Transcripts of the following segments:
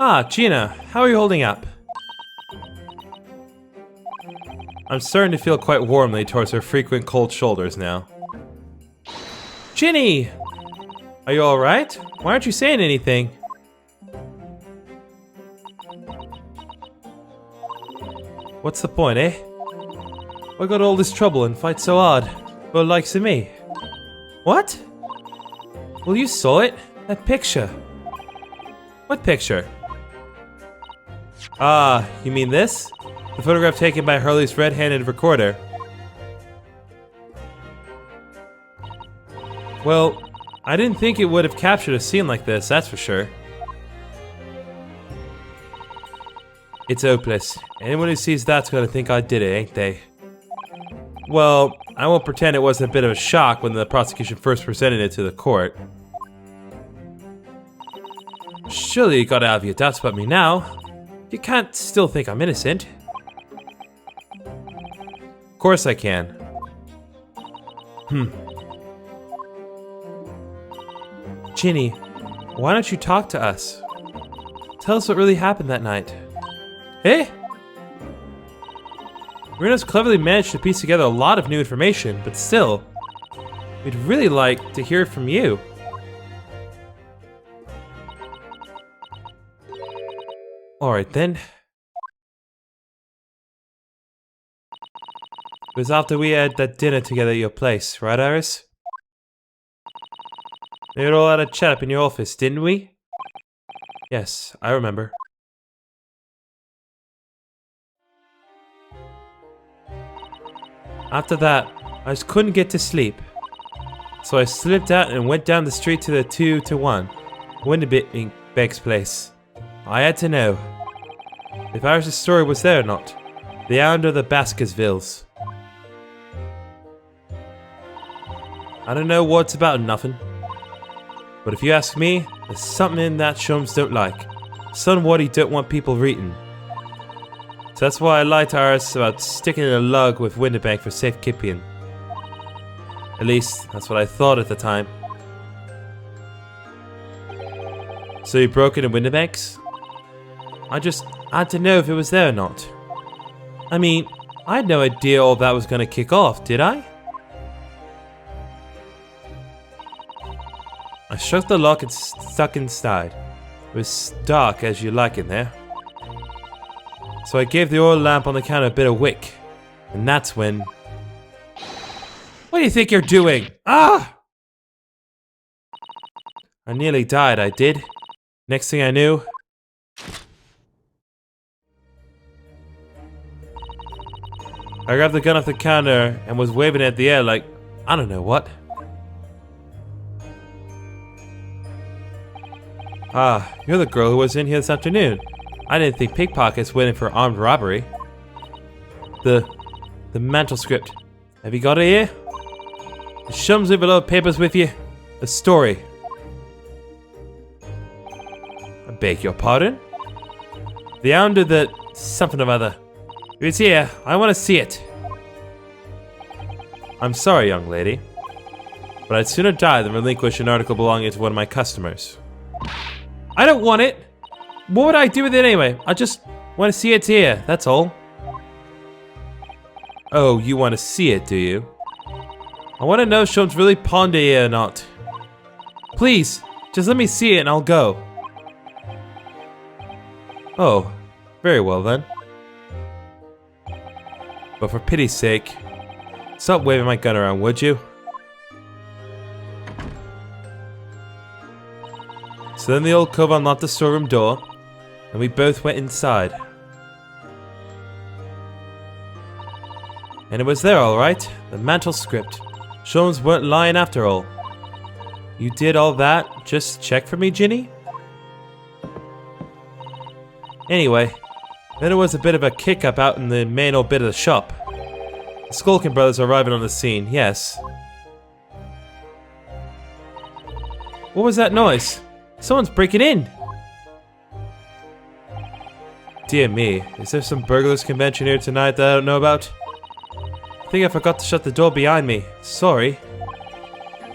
Ah, Gina, how are you holding up? I'm starting to feel quite warmly towards her frequent cold shoulders now. Ginny! Are you alright? Why aren't you saying anything? What's the point, eh? Why got all this trouble and fight so hard for the likes of me? What? Well, you saw it. That picture. What picture? Ah, you mean this? The photograph taken by Hurley's red-handed recorder. Well, I didn't think it would have captured a scene like this, that's for sure. It's hopeless. Anyone who sees that's gonna think I did it, ain't they? Well, I won't pretend it wasn't a bit of a shock when the prosecution first presented it to the court. Surely you got out of your doubts about me now. You can't still think I'm innocent. Of course I can. Ginny, why don't you talk to us? Tell us what really happened that night. Eh? Marina's cleverly managed to piece together a lot of new information, but still, we'd really like to hear it from you. Alright then. It was after we had that dinner together at your place, right, Iris? We all had a chat up in your office, didn't we? Yes, I remember. After that, I just couldn't get to sleep. So I slipped out and went down the street to the 2-1 Windibank's place. I had to know if Iris' story was there or not. The island of the Baskervilles. I don't know what it's about, nothing. But if you ask me, there's something in that Sholmes don't like. Something what he don't want people reading. So that's why I lied to Iris about sticking in a lug with Windibank for safekeeping. At least, that's what I thought at the time. So you broke into Windibank's? I just had to know if it was there or not. I mean, I had no idea all that was gonna kick off, did I? I shook the lock and stuck inside. It was dark as you like in there. So I gave the oil lamp on the counter a bit of wick. And that's when... What do you think you're doing? Ah! I nearly died, I did. Next thing I knew... I grabbed the gun off the counter and was waving it at the air like... I don't know what. Ah, you're the girl who was in here this afternoon. I didn't think pickpockets went in for armed robbery. The manuscript. Have you got it here? The Sholmes envelope papers with you? The story. I beg your pardon? The hound of the something or other. If it's here, I want to see it. I'm sorry, young lady, but I'd sooner die than relinquish an article belonging to one of my customers. I don't want it! What would I do with it anyway? I just want to see it's here, that's all. Oh, you want to see it, do you? I want to know if Sholmes really pawned it here or not. Please, just let me see it and I'll go. Oh, very well then. But for pity's sake, stop waving my gun around, would you? So then the old cove unlocked the storeroom door, and we both went inside. And it was there alright, the manuscript. Sholmes weren't lying after all. You did all that just to check for me, Ginny? Anyway, then it was a bit of a kick-up out in the main old bit of the shop. The Skulkin brothers arriving on the scene, yes. What was that noise? Someone's breaking in! Dear me, is there some burglars convention here tonight that I don't know about? I think I forgot to shut the door behind me. Sorry.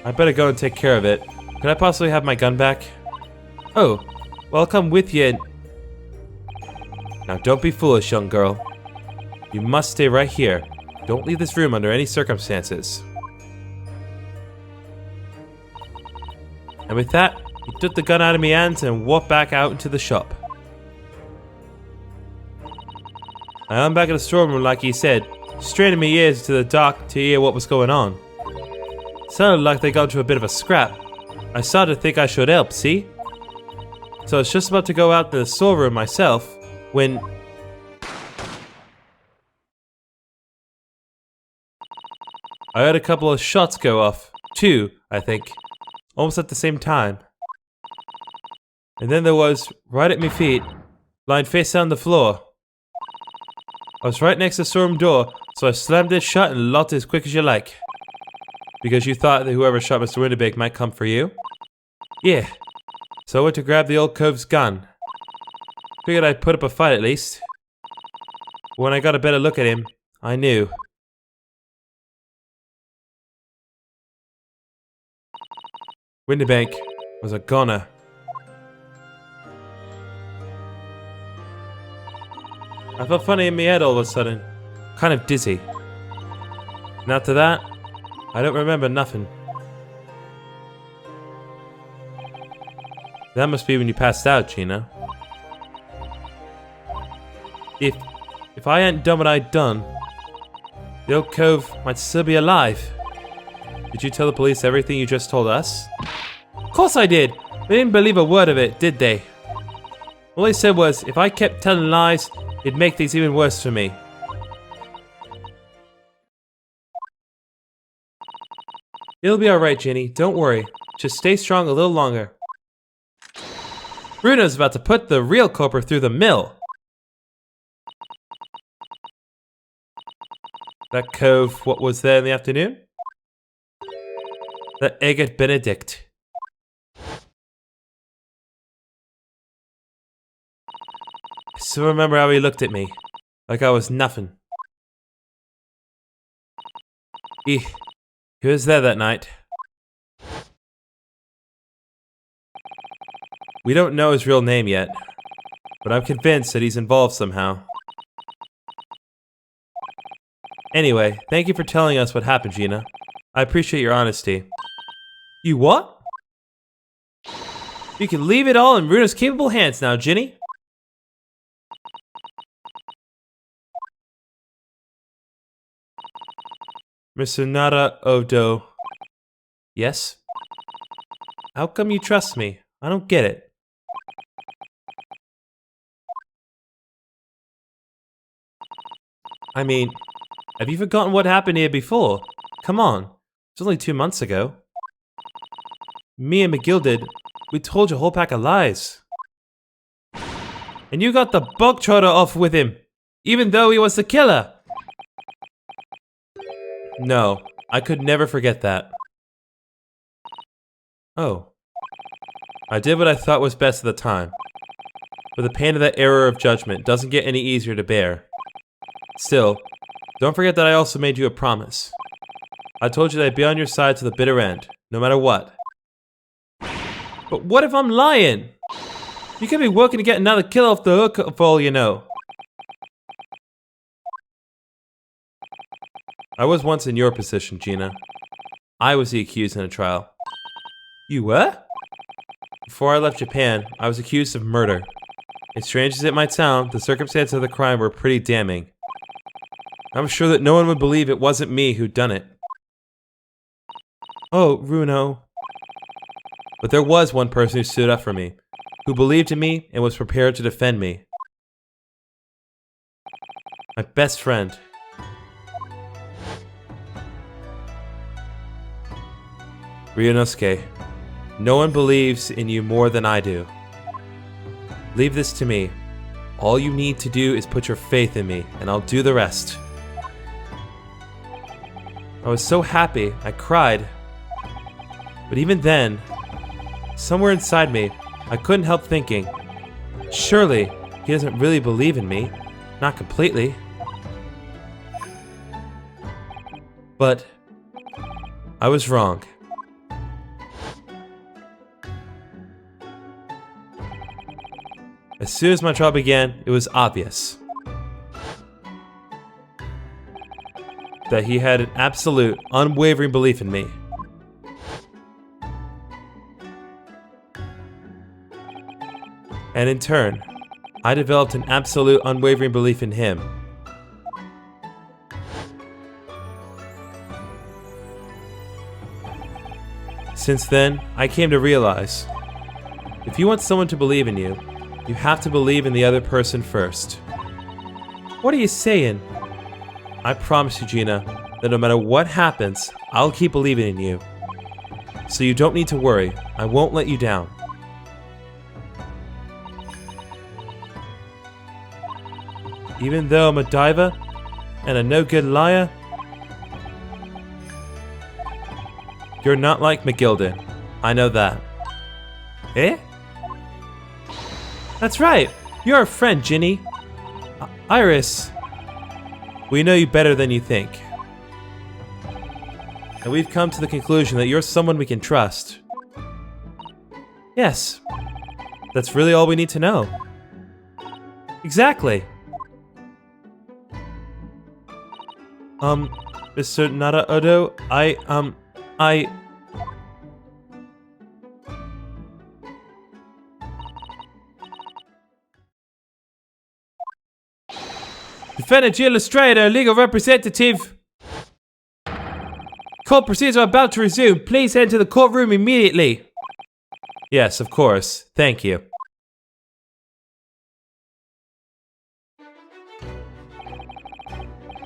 I better go and take care of it. Could I possibly have my gun back? Oh, well I'll come with you and... Now don't be foolish, young girl. You must stay right here. Don't leave this room under any circumstances. And with that, he took the gun out of my hands and walked back out into the shop. I hung back in the storeroom like he said, straining my ears to the dark to hear what was going on. It sounded like they got into a bit of a scrap. I started to think I should help, see? So I was just about to go out to the storeroom myself, when... I heard a couple of shots go off. 2, I think. Almost at the same time. And then there was, right at my feet, lying face down on the floor. I was right next to the storeroom door, so I slammed it shut and locked it as quick as you like. Because you thought that whoever shot Mr. Winterbeck might come for you? Yeah. So I went to grab the old cove's gun. Figured I'd put up a fight at least. But when I got a better look at him, I knew. Winterbeck was a goner. I felt funny in my head all of a sudden. Kind of dizzy. And after that, I don't remember nothing. That must be when you passed out, Gina. If I hadn't done what I'd done, the old cove might still be alive. Did you tell the police everything you just told us? Of course I did! They didn't believe a word of it, did they? All they said was, if I kept telling lies, it'd make things even worse for me. It'll be alright, Ginny. Don't worry. Just stay strong a little longer. Bruno's about to put the real culprit through the mill. That cove, what was there in the afternoon? That Egget Benedict. I still remember how he looked at me. Like I was nothing. He was there that night. We don't know his real name yet, but I'm convinced that he's involved somehow. Anyway, thank you for telling us what happened, Gina. I appreciate your honesty. You what? You can leave it all in Runa's capable hands now, Ginny. Mr. Nara Odo. Yes? How come you trust me? I don't get it. I mean, have you forgotten what happened here before? Come on, it was only 2 months ago. Me and McGill we told you a whole pack of lies. And you got the bog trotter off with him, even though he was the killer. No, I could never forget that. Oh. I did what I thought was best at the time. But the pain of that error of judgment doesn't get any easier to bear. Still, don't forget that I also made you a promise. I told you that I'd be on your side to the bitter end, no matter what. But what if I'm lying? You could be working to get another kill off the hook for all you know. I was once in your position, Gina. I was the accused in a trial. You were? Before I left Japan, I was accused of murder. As strange as it might sound, the circumstances of the crime were pretty damning. I'm sure that no one would believe it wasn't me who'd done it. Oh, Runo. But there was one person who stood up for me, who believed in me and was prepared to defend me. My best friend. Ryunosuke, no one believes in you more than I do. Leave this to me. All you need to do is put your faith in me, and I'll do the rest. I was so happy, I cried. But even then, somewhere inside me, I couldn't help thinking, surely he doesn't really believe in me. Not completely. But I was wrong. As soon as my trial began, it was obvious that he had an absolute, unwavering belief in me. And in turn, I developed an absolute, unwavering belief in him. Since then, I came to realize, if you want someone to believe in you, you have to believe in the other person first. What are you saying? I promise you, Gina, that no matter what happens, I'll keep believing in you. So you don't need to worry. I won't let you down. Even though I'm a diver and a no-good liar, you're not like McGilden. I know that. Eh? That's right. You're a friend, Ginny. Iris. We know you better than you think. And we've come to the conclusion that you're someone we can trust. Yes. That's really all we need to know. Exactly. Mr. Nara-Odo, Defendant Jill Estrada, legal representative. Court proceedings are about to resume. Please enter the courtroom immediately. Yes, of course. Thank you.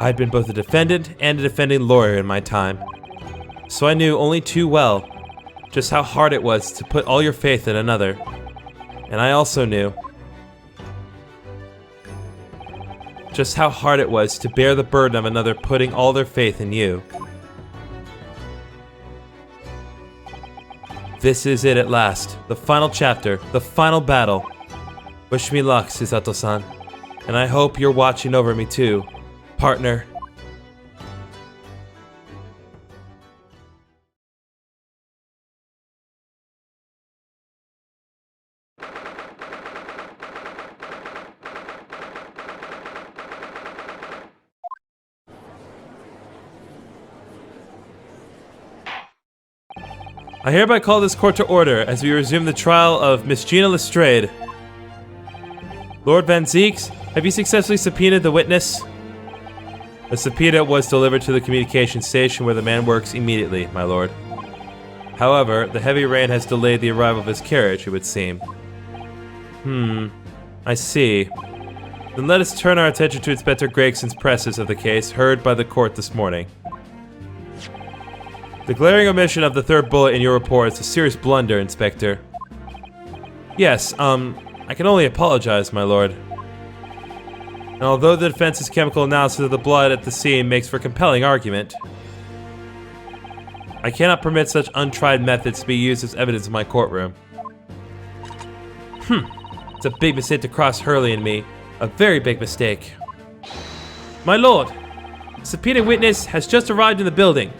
I'd been both a defendant and a defending lawyer in my time, so I knew only too well just how hard it was to put all your faith in another. And I also knew just how hard it was to bear the burden of another putting all their faith in you. This is it at last, the final chapter, the final battle. Wish me luck, Susato-san, and I hope you're watching over me too, partner. I hereby call this court to order as we resume the trial of Miss Gina Lestrade. Lord Van Zeeks, have you successfully subpoenaed the witness? A subpoena was delivered to the communication station where the man works immediately, my lord. However, the heavy rain has delayed the arrival of his carriage, it would seem. I see. Then let us turn our attention to Inspector Gregson's presses of the case heard by the court this morning. The glaring omission of the third bullet in your report is a serious blunder, Inspector. Yes, I can only apologize, my lord. And although the defense's chemical analysis of the blood at the scene makes for compelling argument, I cannot permit such untried methods to be used as evidence in my courtroom. It's a big mistake to cross Hurley and me. A very big mistake. My lord, the subpoenaed witness has just arrived in the building.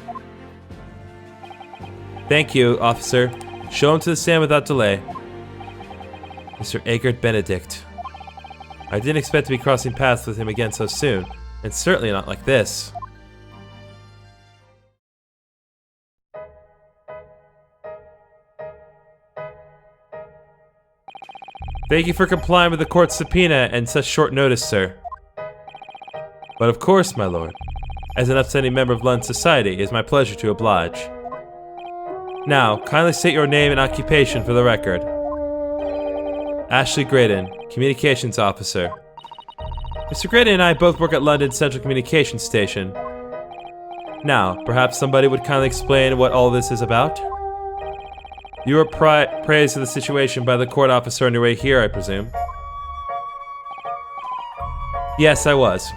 Thank you, officer. Show him to the stand without delay. Mr. Eggert Benedict. I didn't expect to be crossing paths with him again so soon, and certainly not like this. Thank you for complying with the court's subpoena and such short notice, sir. But of course, my lord, as an upstanding member of London society, it is my pleasure to oblige. Now, kindly state your name and occupation for the record. Ashley Graydon, Communications Officer. Mr. Graydon and I both work at London Central Communications Station. Now, perhaps somebody would kindly explain what all this is about? You were praised of the situation by the court officer on your way here, I presume? Yes, I was.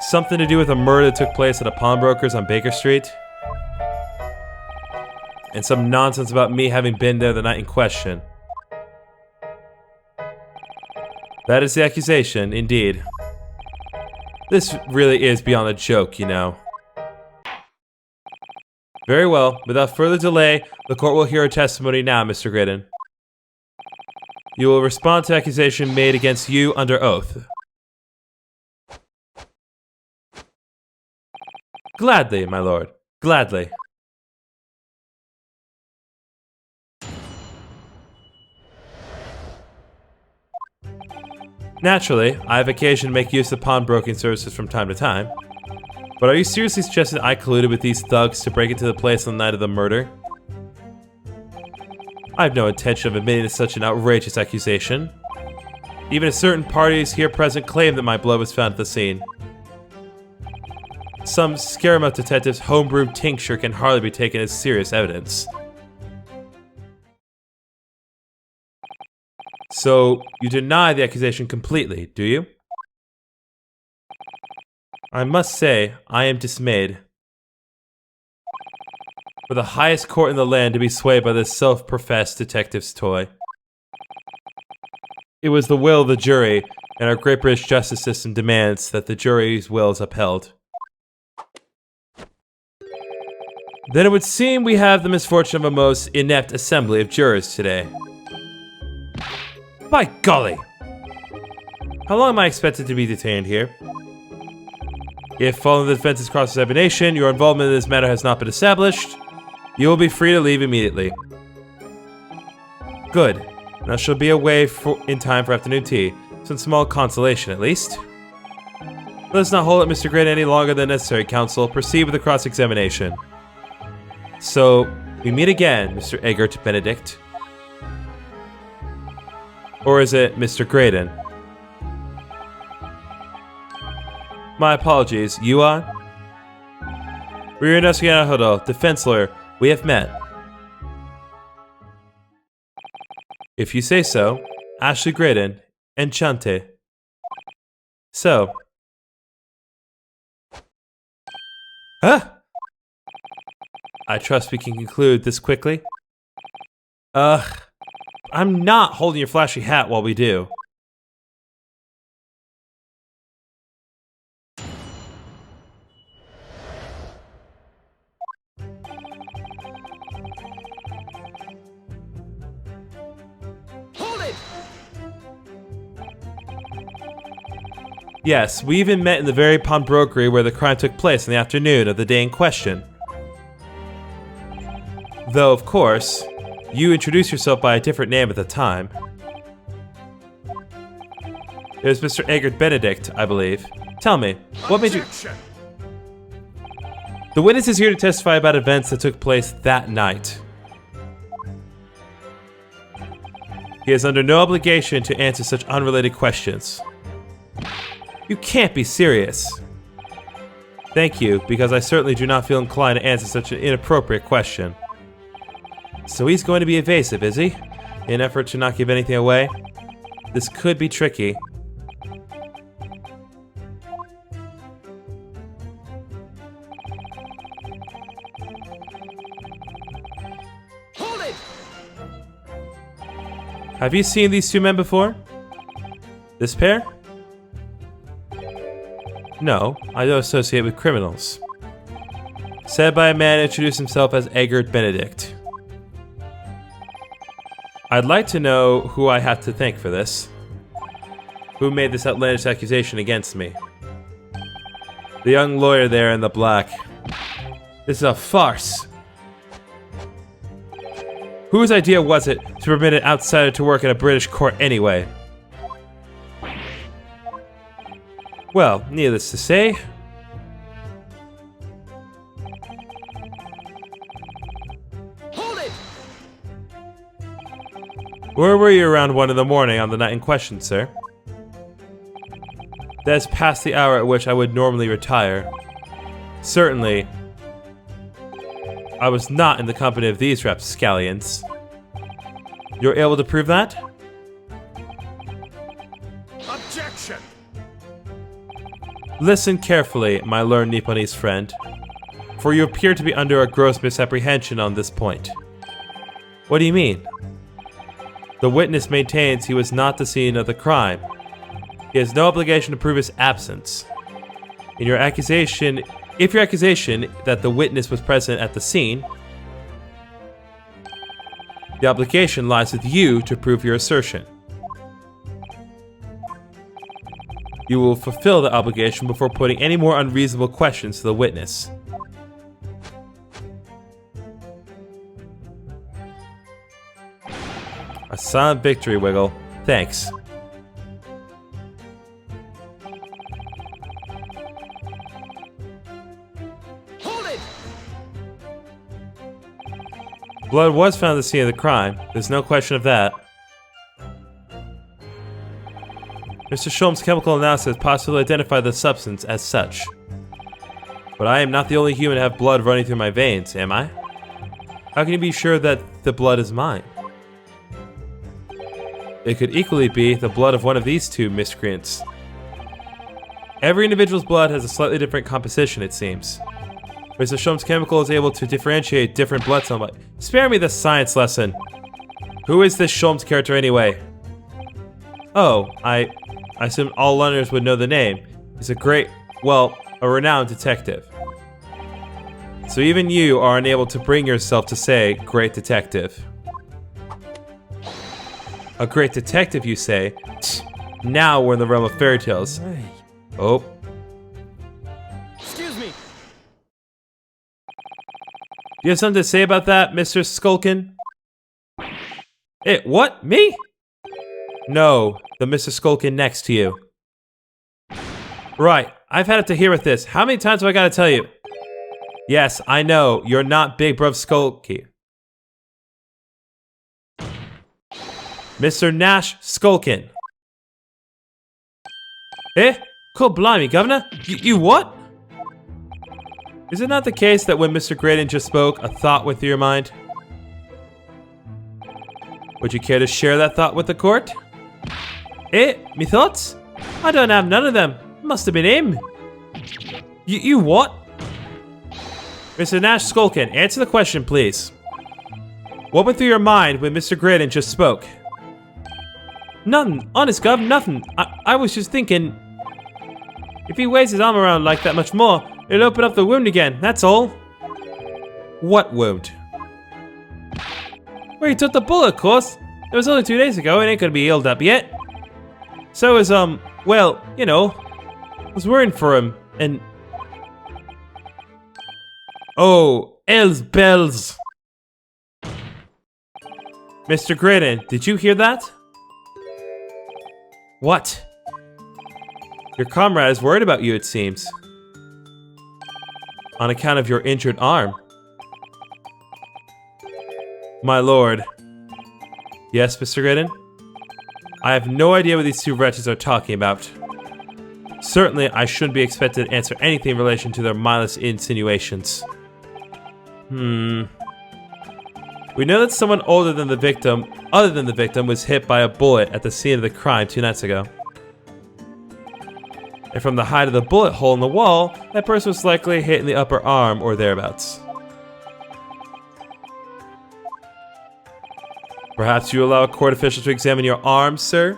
Something to do with a murder that took place at a pawnbroker's on Baker Street? And some nonsense about me having been there the night in question. That is the accusation, indeed. This really is beyond a joke, you know. Very well. Without further delay, the court will hear a testimony now, Mr. Graydon. You will respond to accusation made against you under oath. Gladly, my lord. Gladly. Naturally, I have occasion to make use of pawnbroking services from time to time. But are you seriously suggesting I colluded with these thugs to break into the place on the night of the murder? I have no intention of admitting to such an outrageous accusation. Even if certain parties here present claim that my blood was found at the scene. Some Scaramouche detective's homebrewed tincture can hardly be taken as serious evidence. So, you deny the accusation completely, do you? I must say, I am dismayed. For the highest court in the land to be swayed by this self-professed detective's toy. It was the will of the jury, and our great British justice system demands that the jury's will is upheld. Then it would seem we have the misfortune of a most inept assembly of jurors today. By golly! How long am I expected to be detained here? If, following the defense's cross-examination, your involvement in this matter has not been established, you will be free to leave immediately. Good. And I shall be away in time for afternoon tea. Some small consolation, at least. Let us not hold up Mr. Grant any longer than necessary, counsel. Proceed with the cross-examination. So, we meet again, Mr. Eggert Benedict. Or is it Mr. Graydon? My apologies, you are? Ryunosuke Nahodo, defense lawyer. We have met. If you say so, Ashley Graydon, Enchante. So. Huh? I trust we can conclude this quickly? I'm not holding your flashy hat while we do. Hold it! Yes, we even met in the very pawnbrokery where the crime took place in the afternoon of the day in question. Though, of course, you introduced yourself by a different name at the time. It was Mr. Eggert Benedict, I believe. Tell me, what made you... The witness is here to testify about events that took place that night. He is under no obligation to answer such unrelated questions. You can't be serious. Thank you, because I certainly do not feel inclined to answer such an inappropriate question. So he's going to be evasive, is he? In an effort to not give anything away? This could be tricky. Hold it! Have you seen these two men before? This pair? No, I don't associate with criminals. Said by a man who introduced himself as Eggert Benedict. I'd like to know who I have to thank for this. Who made this outlandish accusation against me? The young lawyer there in the black. This is a farce. Whose idea was it to permit an outsider to work in a British court anyway? Well, needless to say, where were you around 1 in the morning on the night in question, sir? That's past the hour at which I would normally retire. Certainly, I was not in the company of these rapscallions. You're able to prove that? Objection! Listen carefully, my learned Nipponese friend, for you appear to be under a gross misapprehension on this point. What do you mean? The witness maintains he was not at the scene of the crime. He has no obligation to prove his absence. If your accusation that the witness was present at the scene, the obligation lies with you to prove your assertion. You will fulfill the obligation before putting any more unreasonable questions to the witness. A silent victory, Wiggle. Thanks. Hold it! Blood was found at the scene of the crime. There's no question of that. Mr. Sholm's chemical analysis possibly identified the substance as such. But I am not the only human to have blood running through my veins, am I? How can you be sure that the blood is mine? It could equally be the blood of one of these two miscreants. Every individual's blood has a slightly different composition, it seems. Mr. Sholm's chemical is able to differentiate different blood cells. Spare me the science lesson. Who is this Sholm's character anyway? Oh, I assumed all Londoners would know the name. He's a renowned detective. So even you are unable to bring yourself to say, great detective. A great detective, you say? Now we're in the realm of fairy tales. Oh. Excuse me! You have something to say about that, Mr. Skulkin? What? Me? No, the Mr. Skulkin next to you. Right, I've had it to hear with this. How many times have I got to tell you? Yes, I know, you're not Big Bruv Skulky. Mr. Nash Skulkin. Cool blimey, Governor. You what? Is it not the case that when Mr. Graydon just spoke, a thought went through your mind? Would you care to share that thought with the court? Me thoughts? I don't have none of them. Must have been him. You what? Mr. Nash Skulkin, answer the question, please. What went through your mind when Mr. Graydon just spoke? Nothing. Honest, Gov, nothing. I was just thinking... If he waves his arm around like that much more, it'll open up the wound again, that's all. What wound? Where he took the bullet, of course. It was only 2 days ago, it ain't gonna be healed up yet. So is, well, you know, I was worrying for him, and... Oh, Els Bells! Mr. Graydon, did you hear that? What? Your comrade is worried about you, it seems. On account of your injured arm. My lord. Yes, Mr. Graydon? I have no idea what these two wretches are talking about. Certainly, I shouldn't be expected to answer anything in relation to their mindless insinuations. We know that someone other than the victim, was hit by a bullet at the scene of the crime 2 nights ago. And from the height of the bullet hole in the wall, that person was likely hit in the upper arm or thereabouts. Perhaps you allow a court official to examine your arm, sir?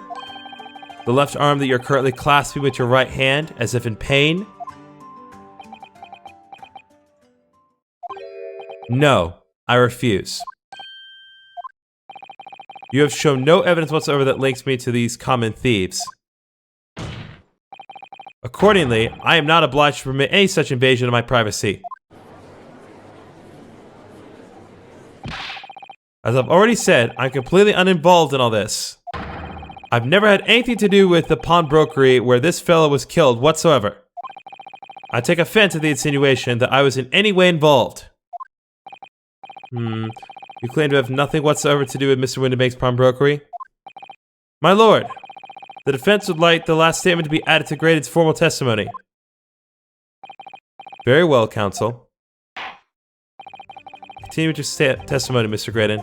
The left arm that you're currently clasping with your right hand, as if in pain? No, I refuse. You have shown no evidence whatsoever that links me to these common thieves. Accordingly, I am not obliged to permit any such invasion of my privacy. As I've already said, I'm completely uninvolved in all this. I've never had anything to do with the pawnbrokery where this fellow was killed whatsoever. I take offense at the insinuation that I was in any way involved. You claim to have nothing whatsoever to do with Mr. Windibank's pawnbrokery? My lord, the defense would like the last statement to be added to Graydon's formal testimony. Very well, counsel. Continue with your testimony, Mr. Graydon.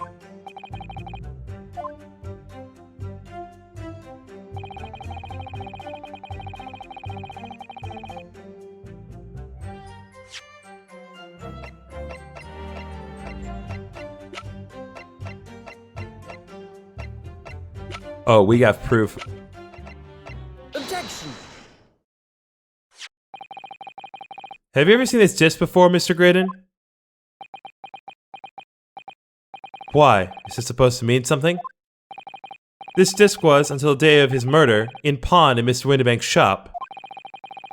Oh, we got proof. Objection! Have you ever seen this disc before, Mr. Graydon? Why? Is this supposed to mean something? This disc was, until the day of his murder, in pawn in Mr. Windibank's shop.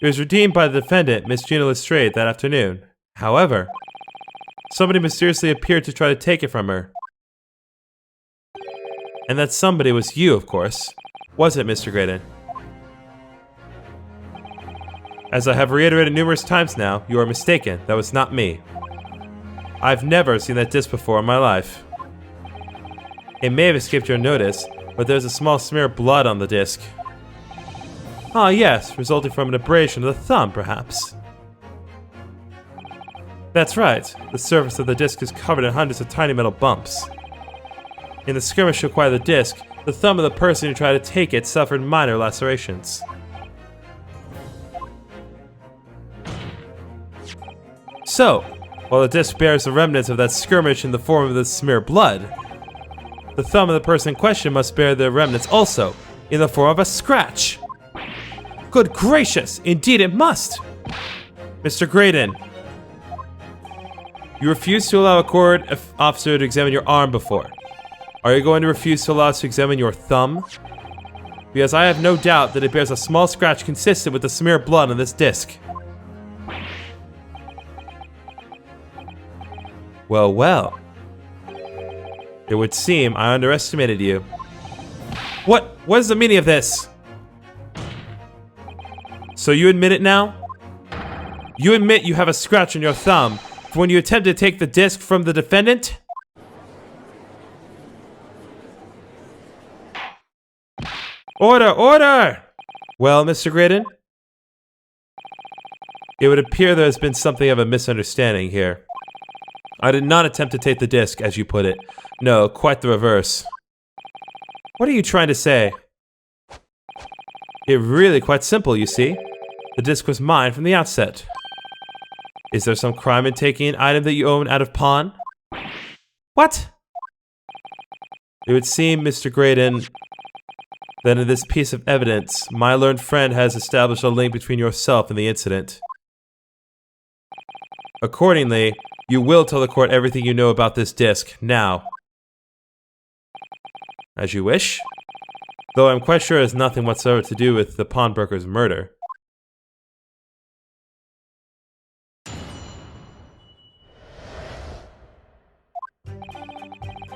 It was redeemed by the defendant, Miss Gina Lestrade, that afternoon. However, somebody mysteriously appeared to try to take it from her. And that somebody was you, of course. Was it, Mr. Graydon? As I have reiterated numerous times now, you are mistaken. That was not me. I've never seen that disc before in my life. It may have escaped your notice, but there's a small smear of blood on the disc. Ah, yes, resulting from an abrasion of the thumb, perhaps. That's right. The surface of the disc is covered in hundreds of tiny metal bumps. In the skirmish to acquire the disc, the thumb of the person who tried to take it suffered minor lacerations. So, while the disc bears the remnants of that skirmish in the form of the smear of blood, the thumb of the person in question must bear the remnants also, in the form of a scratch. Good gracious, indeed it must! Mr. Graydon, you refused to allow a court officer to examine your arm before. Are you going to refuse to allow us to examine your thumb? Because I have no doubt that it bears a small scratch consistent with the smear of blood on this disc. Well, well. It would seem I underestimated you. What is the meaning of this? So you admit it now? You admit you have a scratch on your thumb for when you attempted to take the disc from the defendant? Order! Order! Well, Mr. Graydon? It would appear there has been something of a misunderstanding here. I did not attempt to take the disc, as you put it. No, quite the reverse. What are you trying to say? It's really quite simple, you see. The disc was mine from the outset. Is there some crime in taking an item that you own out of pawn? What? It would seem, Mr. Graydon, that in this piece of evidence, my learned friend has established a link between yourself and the incident. Accordingly, you will tell the court everything you know about this disc, now. As you wish. Though I'm quite sure it has nothing whatsoever to do with the pawnbroker's murder.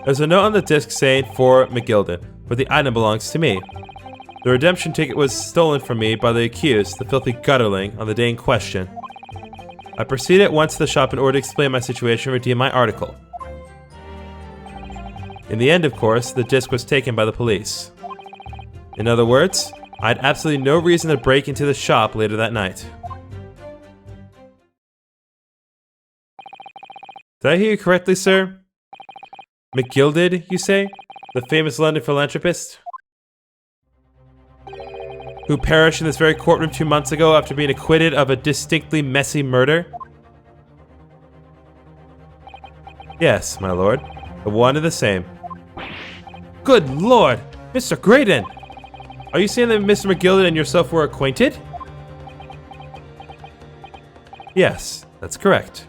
There's a note on the disc saying, "For McGilden," but the item belongs to me. The redemption ticket was stolen from me by the accused, the filthy gutterling, on the day in question. I proceeded at once to the shop in order to explain my situation and redeem my article. In the end, of course, the disc was taken by the police. In other words, I had absolutely no reason to break into the shop later that night. Did I hear you correctly, sir? McGilded, you say? The famous London philanthropist? Who perished in this very courtroom 2 months ago after being acquitted of a distinctly messy murder? Yes, my lord. The one and the same. Good lord! Mr. Graydon! Are you saying that Mr. McGilded and yourself were acquainted? Yes, that's correct.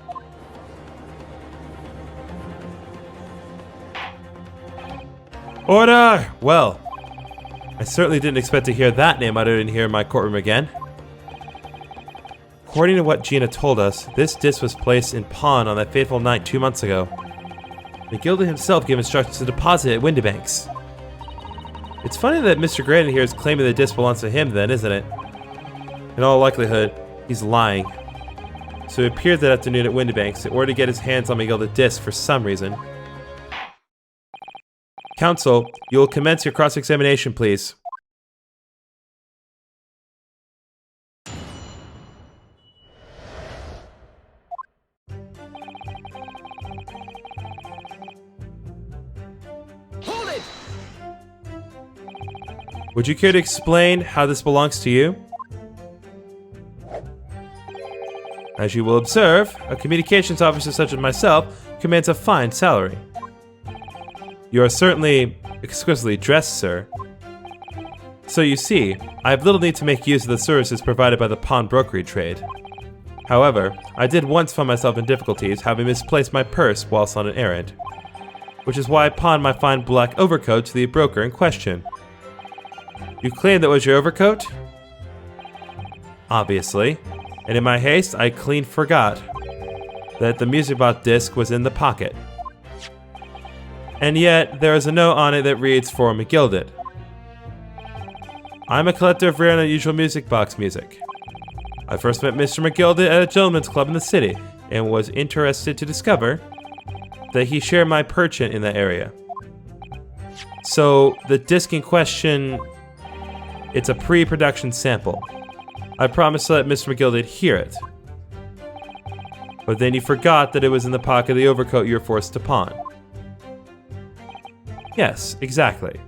Order! Well, I certainly didn't expect to hear that name uttered in here in my courtroom again. According to what Gina told us, this disc was placed in pawn on that fateful night 2 months ago. McGilded himself gave instructions to deposit it at Windybanks. It's funny that Mr. Graydon here is claiming the disc belongs to him then, isn't it? In all likelihood, he's lying. So he appeared that afternoon at Windybanks in order to get his hands on McGilded's disc for some reason. Counsel, you will commence your cross-examination, please. Hold it! Would you care to explain how this belongs to you? As you will observe, a communications officer such as myself commands a fine salary. You are certainly exquisitely dressed, sir. So you see, I have little need to make use of the services provided by the pawnbrokery trade. However, I did once find myself in difficulties having misplaced my purse whilst on an errand, which is why I pawned my fine black overcoat to the broker in question. You claim that was your overcoat? obviously, and in my haste, I clean forgot that the music box disc was in the pocket. And yet, there is a note on it that reads, "For McGilded." I'm a collector of rare and unusual music box music. I first met Mr. McGilded at a gentleman's club in the city, and was interested to discover that he shared my penchant in that area. So, the disc in question, it's a pre-production sample. I promised to let Mr. McGilded hear it. But then you forgot that it was in the pocket of the overcoat you were forced to pawn. Yes, exactly.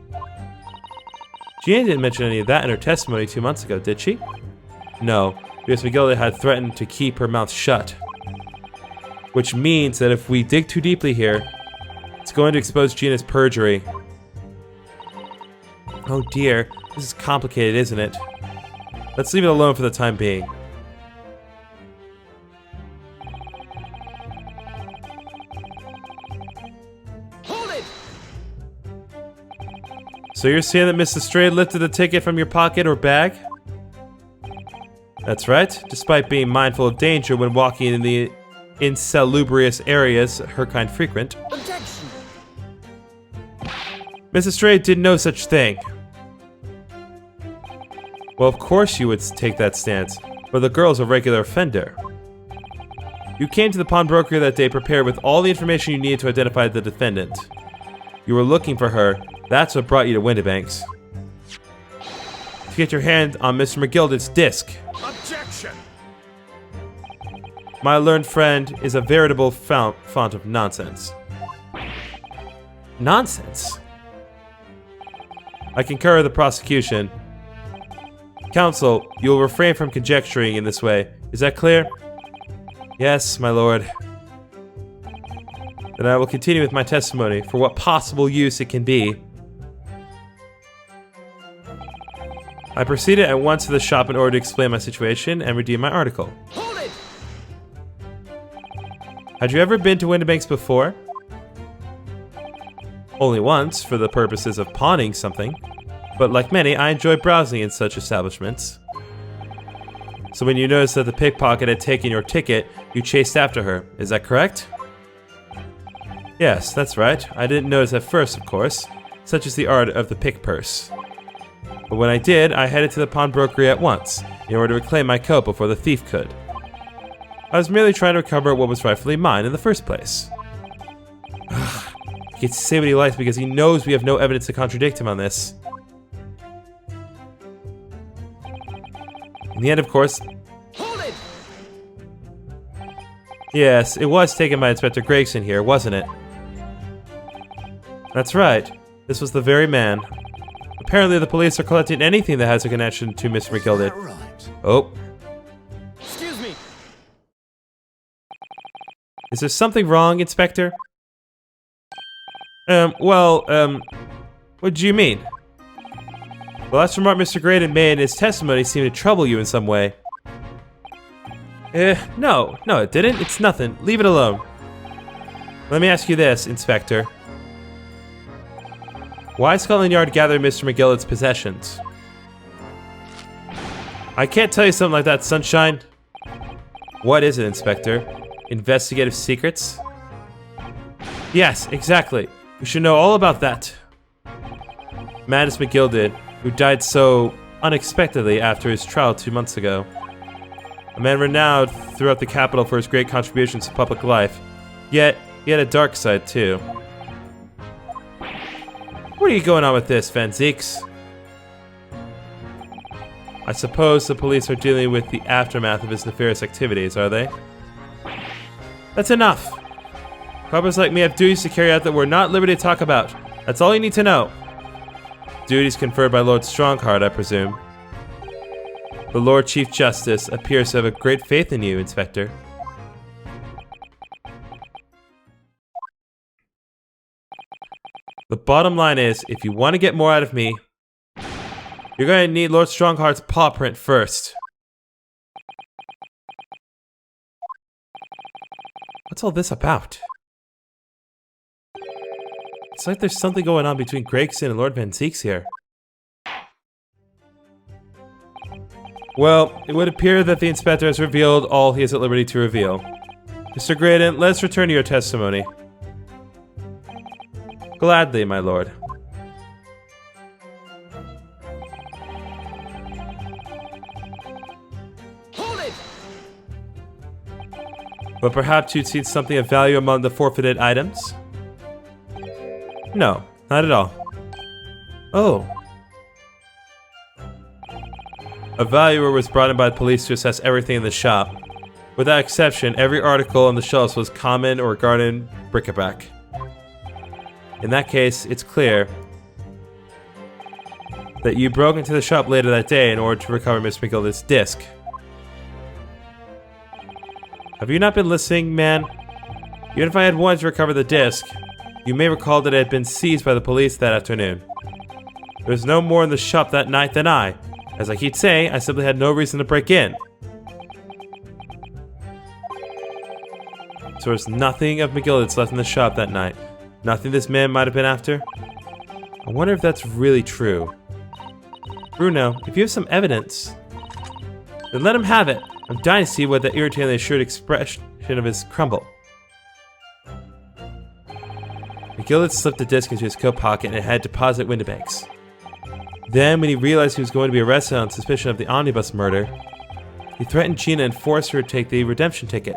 Gina didn't mention any of that in her testimony 2 months ago, did she? No, because McGilded had threatened to keep her mouth shut. Which means that if we dig too deeply here, it's going to expose Gina's perjury. Oh dear, this is complicated, isn't it? Let's leave it alone for the time being. Hold it! So you're saying that Mrs. Stray lifted the ticket from your pocket or bag? That's right, despite being mindful of danger when walking in the insalubrious areas her kind frequent. Objection! Mrs. Stray did no such thing. Well, of course you would take that stance, but the girl's a regular offender. You came to the pawnbroker that day prepared with all the information you needed to identify the defendant. You were looking for her. That's what brought you to Windibanks. To get your hand on Mr. McGilded's disc. Objection! My learned friend is a veritable font of nonsense. Nonsense? I concur with the prosecution. Counsel, you will refrain from conjecturing in this way. Is that clear? Yes, my lord. Then I will continue with my testimony for what possible use it can be. I proceeded at once to the shop in order to explain my situation and redeem my article. Hold it! Had you ever been to Windibanks before? Only once, for the purposes of pawning something. But like many, I enjoy browsing in such establishments. So when you noticed that the pickpocket had taken your ticket, you chased after her. Is that correct? Yes, that's right. I didn't notice at first, of course. Such is the art of the pick purse. But when I did, I headed to the pawnbrokery at once, in order to reclaim my coat before the thief could. I was merely trying to recover what was rightfully mine in the first place. He gets to say what he likes because he knows we have no evidence to contradict him on this. In the end, of course... Hold it! Yes, it was taken by Inspector Gregson here, wasn't it? That's right. This was the very man. Apparently the police are collecting anything that has a connection to Mr. McGilded. Right. Oh. Excuse me. Is there something wrong, Inspector? What do you mean? The last remark Mr. Graydon made in his testimony seemed to trouble you in some way. No, it didn't. It's nothing. Leave it alone. Let me ask you this, Inspector. Why Scotland Yard gathered Mr. McGilled's possessions? I can't tell you something like that, Sunshine. What is it, Inspector? Investigative secrets? Yes, exactly. We should know all about that. Madness McGilded, who died so unexpectedly after his trial 2 months ago. A man renowned throughout the capital for his great contributions to public life. Yet, he had a dark side too. What are you going on with this, Van Zeeks? I suppose the police are dealing with the aftermath of his nefarious activities, are they? That's enough! Coppers like me have duties to carry out that we're not at liberty to talk about. That's all you need to know. Duties conferred by Lord Strongheart, I presume. The Lord Chief Justice appears to have a great faith in you, Inspector. The bottom line is, if you want to get more out of me, you're going to need Lord Strongheart's paw print first. What's all this about? It's like there's something going on between Gregson and Lord Van Zeeks here. Well, it would appear that the inspector has revealed all he is at liberty to reveal. Mr. Graydon, let's return to your testimony. Gladly, my lord. Hold it! But perhaps you'd seen something of value among the forfeited items? No, not at all. Oh. A valuer was brought in by the police to assess everything in the shop. Without exception, every article on the shelves was common or garden bric-a-brac. In that case, it's clear that you broke into the shop later that day in order to recover Miss McGilda's disc. Have you not been listening, man? Even if I had wanted to recover the disc, you may recall that it had been seized by the police that afternoon. There was no more in the shop that night than I. As I keep saying, I simply had no reason to break in. So there's nothing of McGilda's left in the shop that night. Nothing this man might have been after? I wonder if that's really true. Bruno, if you have some evidence, then let him have it. I'm dying to see what that irritatingly assured expression of his crumble. McGilda slipped the disc into his coat pocket and had deposited Windibanks. Then, when he realized he was going to be arrested on suspicion of the omnibus murder, he threatened Gina and forced her to take the redemption ticket.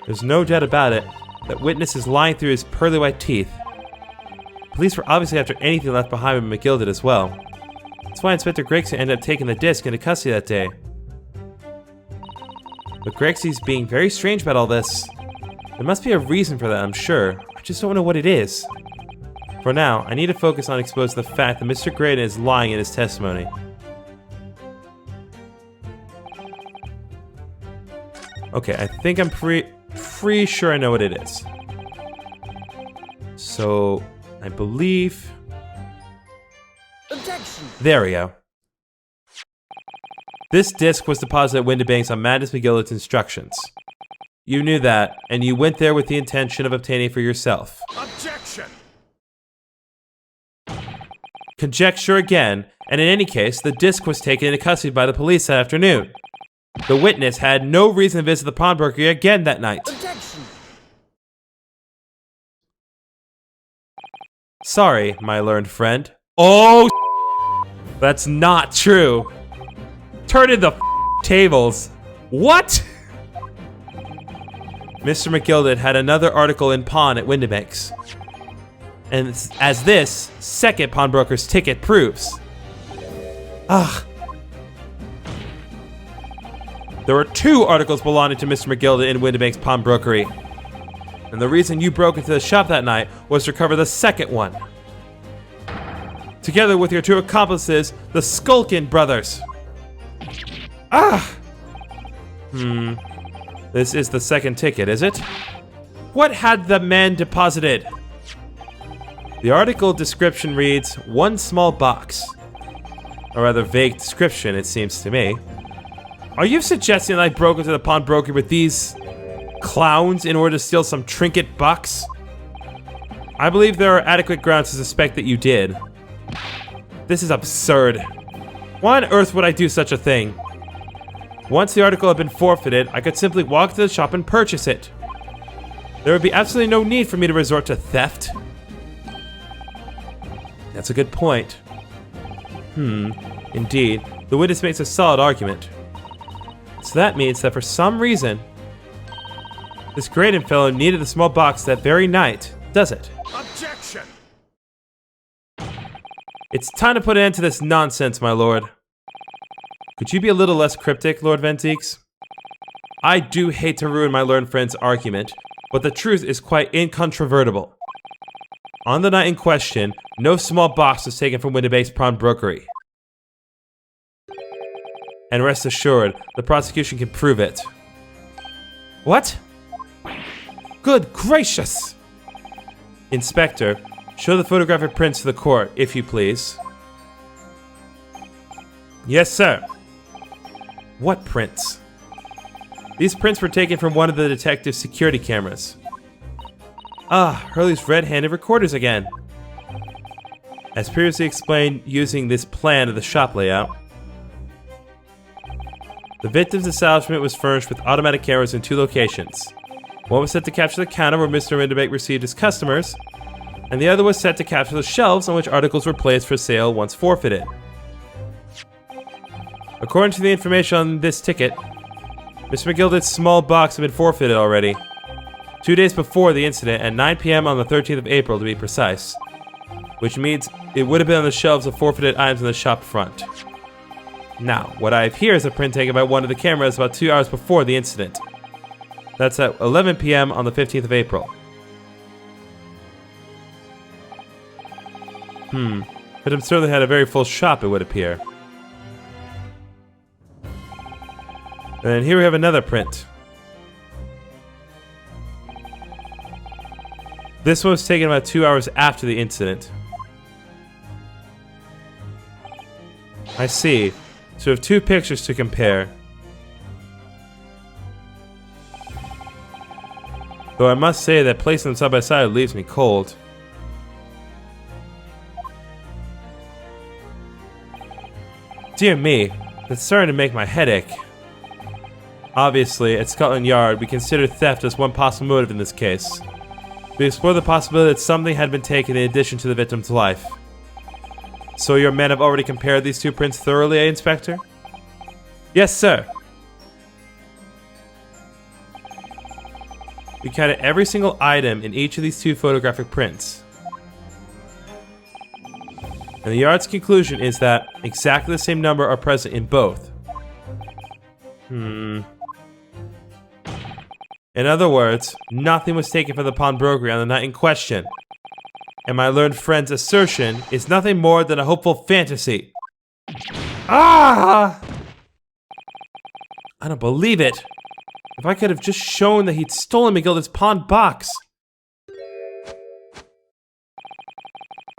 There's no doubt about it, that witness is lying through his pearly white teeth. Police were obviously after anything left behind when McGill did as well. That's why Inspector Gregson ended up taking the disc into custody that day. But Gregsy's being very strange about all this. There must be a reason for that, I'm sure. I just don't know what it is. For now, I need to focus on exposing the fact that Mr. Graydon is lying in his testimony. Okay, I think I'm pretty sure I know what it is. So, I believe... Objection! There we go. This disc was deposited at Windibanks on Madness McGillet's instructions. You knew that, and you went there with the intention of obtaining it for yourself. Objection! Conjecture again, and in any case, the disc was taken into custody by the police that afternoon. The witness had no reason to visit the pawnbroker again that night. Objection! Sorry, my learned friend. Oh, that's not true. Turn in the tables. What? Mr. McGilda had another article in pawn at Windibanks. And as this second pawnbroker's ticket proves. There were two articles belonging to Mr. McGilda in Windibank's pawnbrokery. And the reason you broke into the shop that night was to recover the second one. Together with your two accomplices, the Skulkin brothers. This is the second ticket, is it? What had the man deposited? The article description reads, one small box. A rather vague description, it seems to me. Are you suggesting that I broke into the pawnbroker with these clowns in order to steal some trinket box? I believe there are adequate grounds to suspect that you did. This is absurd. Why on earth would I do such a thing? Once the article had been forfeited, I could simply walk to the shop and purchase it. There would be absolutely no need for me to resort to theft. That's a good point. Indeed, the witness makes a solid argument. So that means that for some reason, this Graydon fellow needed the small box that very night, does it? Objection! It's time to put an end to this nonsense, my lord. Could you be a little less cryptic, Lord Venteeks? I do hate to ruin my learned friend's argument, but the truth is quite incontrovertible. On the night in question, no small box was taken from Windibank's pawnbrokery. And rest assured, the prosecution can prove it. What? Good gracious! Inspector, show the photographic prints to the court, if you please. Yes, sir. What prints? These prints were taken from one of the detective's security cameras. Hurley's red-handed recorders again. As previously explained using this plan of the shop layout, the victim's establishment was furnished with automatic cameras in 2 locations. One was set to capture the counter where Mr. Rinderbeck received his customers, and the other was set to capture the shelves on which articles were placed for sale once forfeited. According to the information on this ticket, Mr. McGilden's small box had been forfeited already, 2 days before the incident at 9 p.m. on the 13th of April to be precise, which means it would have been on the shelves of forfeited items in the shop front. Now, what I have here is a print taken by one of the cameras about 2 hours before the incident. That's at 11 p.m. on the 15th of April. Victim certainly had a very full shop, it would appear. And here we have another print. This one was taken about 2 hours after the incident. I see. So we have 2 pictures to compare. Though I must say that placing them side by side leaves me cold. Dear me, it's starting to make my head ache. Obviously, at Scotland Yard, we consider theft as one possible motive in this case. We explore the possibility that something had been taken in addition to the victim's life. So your men have already compared these 2 prints thoroughly, Inspector? Yes, sir. We counted every single item in each of these 2 photographic prints. And the Yard's conclusion is that exactly the same number are present in both. In other words, nothing was taken from the pawnbrokery on the night in question. And my learned friend's assertion is nothing more than a hopeful fantasy. Ah! I don't believe it. If I could have just shown that he'd stolen McGilden's pawn box,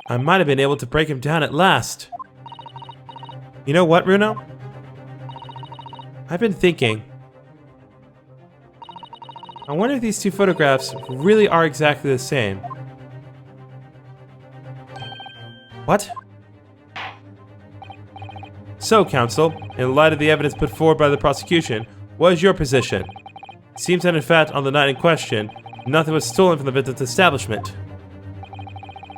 I might have been able to break him down at last. You know what, Bruno? I've been thinking. I wonder if these 2 photographs really are exactly the same. What? So, counsel, in light of the evidence put forward by the prosecution, what is your position? It seems that in fact, on the night in question, nothing was stolen from the victim's establishment.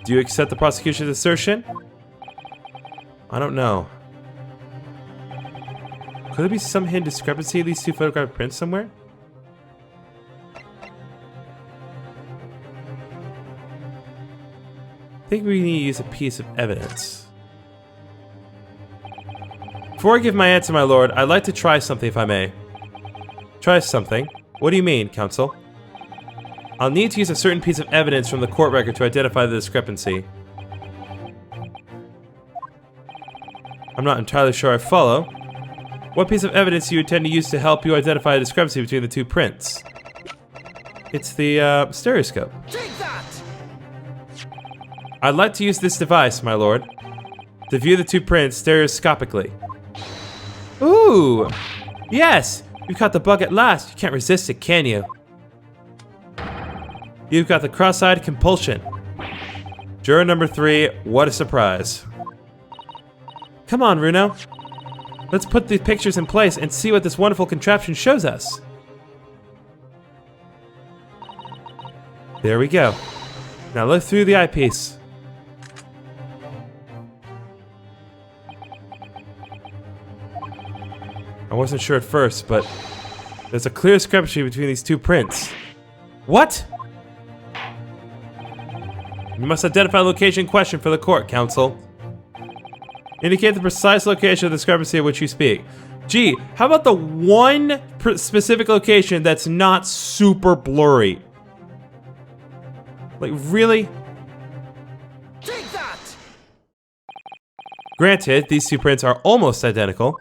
Do you accept the prosecution's assertion? I don't know. Could there be some hidden discrepancy in these 2 photographic prints somewhere? I think we need to use a piece of evidence. Before I give my answer, my lord, I'd like to try something if I may. Try something? What do you mean, counsel? I'll need to use a certain piece of evidence from the court record to identify the discrepancy. I'm not entirely sure I follow. What piece of evidence do you intend to use to help you identify a discrepancy between the 2 prints? It's the stereoscope. Take that! I'd like to use this device, my lord, to view the 2 prints stereoscopically. Ooh! Yes! You've caught the bug at last. You can't resist it, can you? You've got the cross-eyed compulsion. Juror number 3, what a surprise. Come on, Bruno. Let's put these pictures in place and see what this wonderful contraption shows us. There we go. Now look through the eyepiece. I wasn't sure at first, but there's a clear discrepancy between these 2 prints. What? You must identify the location in question for the court, counsel. Indicate the precise location of the discrepancy of which you speak. Gee, how about the one specific location that's not super blurry? Like, really? Take that! Granted, these 2 prints are almost identical.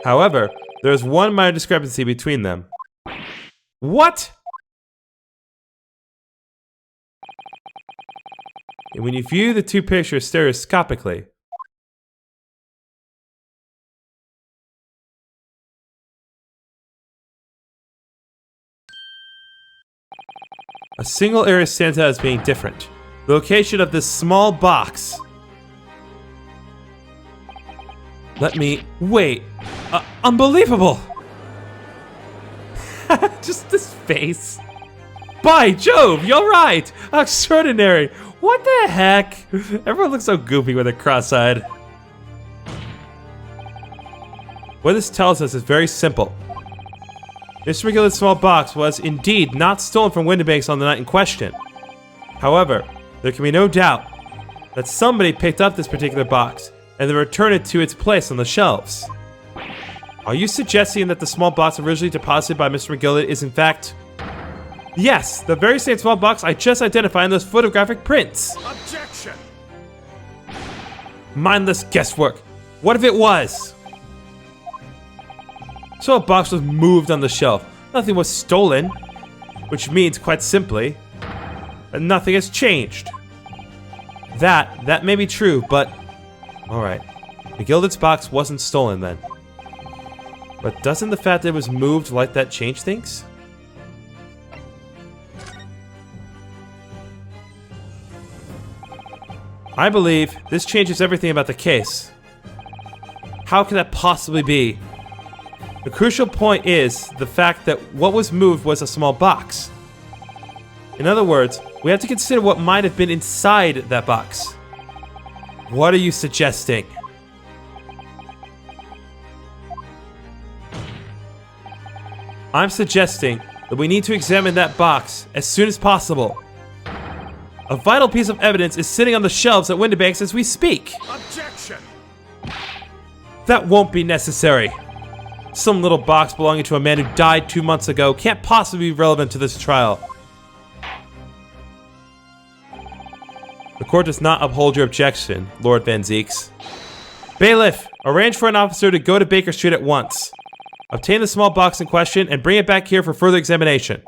However, there is one minor discrepancy between them. What? And when you view the 2 pictures stereoscopically, a single area stands out as being different. The location of this small box. Let me... Wait. Unbelievable! Just this face. By Jove, you're right! Extraordinary! What the heck? Everyone looks so goofy when they're cross-eyed. What this tells us is very simple. Mr. McGillicud's small box was indeed not stolen from Windibanks on the night in question. However, there can be no doubt that somebody picked up this particular box and then returned it to its place on the shelves. Are you suggesting that the small box originally deposited by Mr. McGillicud is in fact... Yes, the very same small box I just identified in those photographic prints. Objection! Mindless guesswork. What if it was? So a box was moved on the shelf. Nothing was stolen. Which means, quite simply, that nothing has changed. That may be true, but... Alright. McGillicud's box wasn't stolen then. But doesn't the fact that it was moved like that change things? I believe this changes everything about the case. How can that possibly be? The crucial point is the fact that what was moved was a small box. In other words, we have to consider what might have been inside that box. What are you suggesting? I'm suggesting that we need to examine that box as soon as possible. A vital piece of evidence is sitting on the shelves at Windibanks as we speak. Objection! That won't be necessary. Some little box belonging to a man who died 2 months ago can't possibly be relevant to this trial. The court does not uphold your objection, Lord Van Zeeks. Bailiff, arrange for an officer to go to Baker Street at once. Obtain the small box in question and bring it back here for further examination.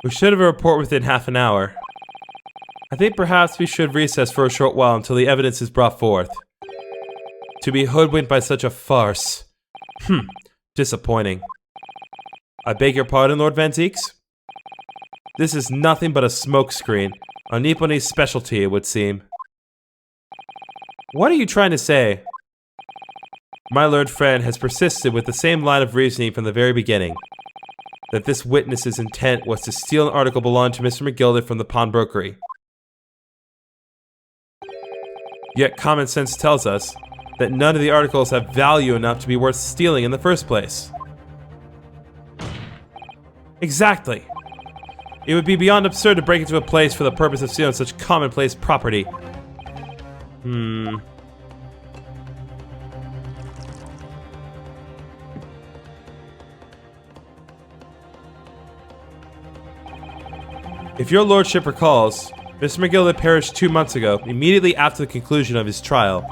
We should have a report within half an hour. I think perhaps we should recess for a short while until the evidence is brought forth. To be hoodwinked by such a farce. Disappointing. I beg your pardon, Lord Van Zeeks? This is nothing but a smokescreen. A Nipponi's specialty, it would seem. What are you trying to say? My learned friend has persisted with the same line of reasoning from the very beginning. That this witness's intent was to steal an article belonging to Mr. McGillicud from the pawnbrokery. Yet common sense tells us that none of the articles have value enough to be worth stealing in the first place. Exactly. It would be beyond absurd to break into a place for the purpose of stealing such commonplace property. If your lordship recalls, Mr. McGillicud perished 2 months ago, immediately after the conclusion of his trial.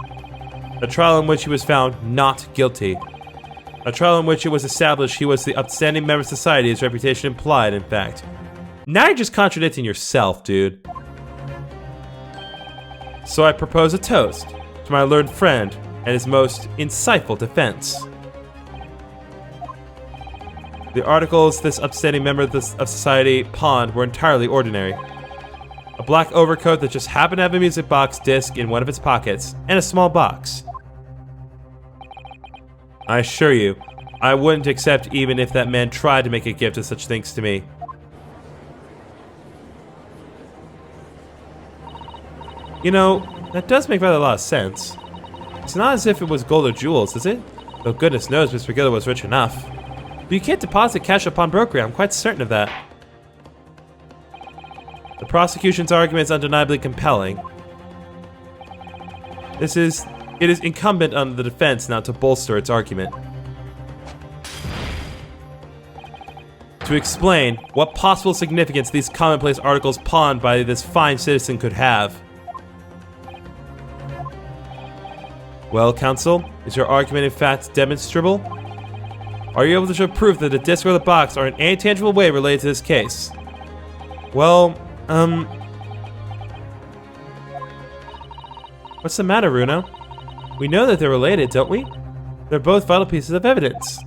A trial in which he was found not guilty. A trial in which it was established he was the upstanding member of society his reputation implied, in fact. Now you're just contradicting yourself, dude. So I propose a toast to my learned friend and his most insightful defense. The articles this upstanding member of society pawned were entirely ordinary. A black overcoat that just happened to have a music box disc in one of its pockets, and a small box. I assure you, I wouldn't accept even if that man tried to make a gift of such things to me. You know, that does make rather a lot of sense. It's not as if it was gold or jewels, is it? Though goodness knows Mr. McGillicud was rich enough. But you can't deposit cash at pawnbrokery, I'm quite certain of that. The prosecution's argument is undeniably compelling. It is incumbent on the defense now to bolster its argument. To explain what possible significance these commonplace articles pawned by this fine citizen could have. Well, counsel, is your argument in fact demonstrable? Are you able to show proof that the disc or the box are in any tangible way related to this case? Well, what's the matter, Runo? We know that they're related, don't we? They're both vital pieces of evidence.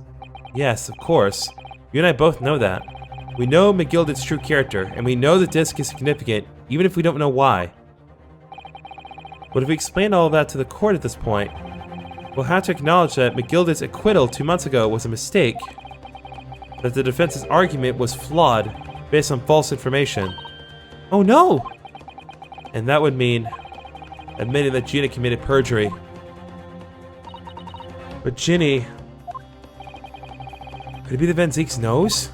Yes, of course. You and I both know that. We know McGilded's true character, and we know the disc is significant, even if we don't know why. But if we explain all of that to the court at this point, we'll have to acknowledge that McGilded's acquittal 2 months ago was a mistake. That the defense's argument was flawed, based on false information. Oh no! And that would mean admitting that Gina committed perjury. But Ginny... Could it be that Van Zeek's knows?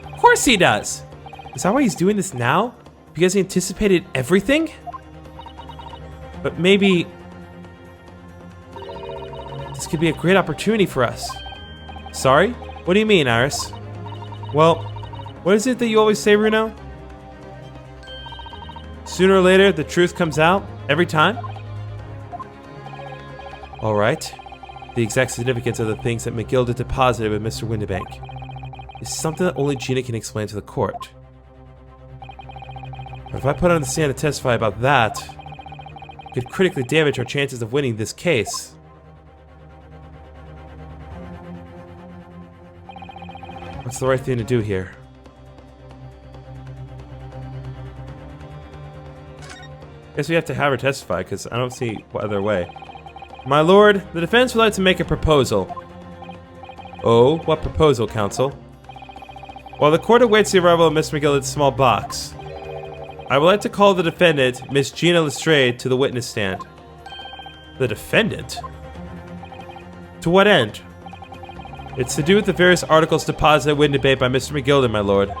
Of course he does! Is that why he's doing this now? Because he anticipated everything? But maybe... this could be a great opportunity for us. Sorry? What do you mean, Iris? Well, what is it that you always say, Runo? Sooner or later, the truth comes out? Every time? Alright. The exact significance of the things that McGilded deposited with Mr. Windibank is something that only Gina can explain to the court. But if I put her on the stand to testify about that, it could critically damage our chances of winning this case. What's the right thing to do here? Guess we have to have her testify, because I don't see what other way. My lord, the defense would like to make a proposal. Oh, what proposal, counsel? While the court awaits the arrival of Miss McGilded's small box, I would like to call the defendant, Miss Gina Lestrade, to the witness stand. The defendant? To what end? It's to do with the various articles deposited at Windibank by Mr. McGilded, my lord.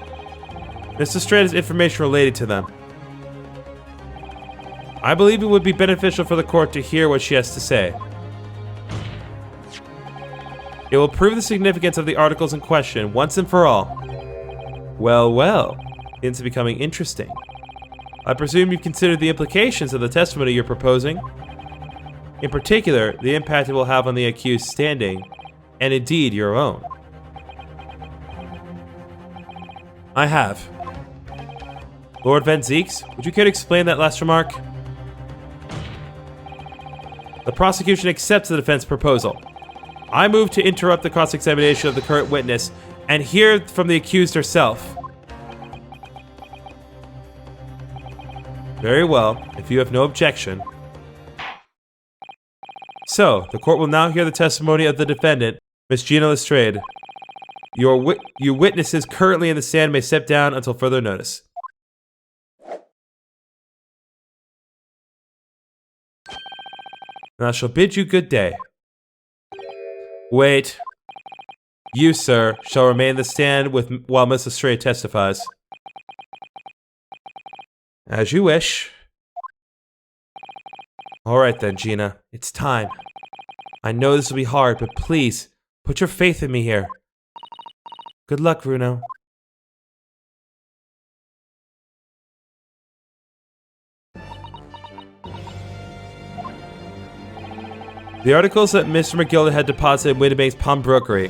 Miss Lestrade has information related to them. I believe it would be beneficial for the court to hear what she has to say. It will prove the significance of the articles in question once and for all. Well, well, it's becoming interesting. I presume you've considered the implications of the testimony you're proposing. In particular, the impact it will have on the accused standing, and indeed your own. I have. Lord Van Zeeks, would you care to explain that last remark? The prosecution accepts the defense proposal. I move to interrupt the cross-examination of the current witness and hear from the accused herself. Very well, if you have no objection. So, the court will now hear the testimony of the defendant, Miss Gina Lestrade. Your witnesses currently in the stand may step down until further notice. And I shall bid you good day. Wait. You, sir, shall remain in the stand while Miss Lestrade testifies. As you wish. Alright then, Gina. It's time. I know this will be hard, but please, put your faith in me here. Good luck, Runo. The articles that Mr. McGilded had deposited in Windibank's pawnbrokery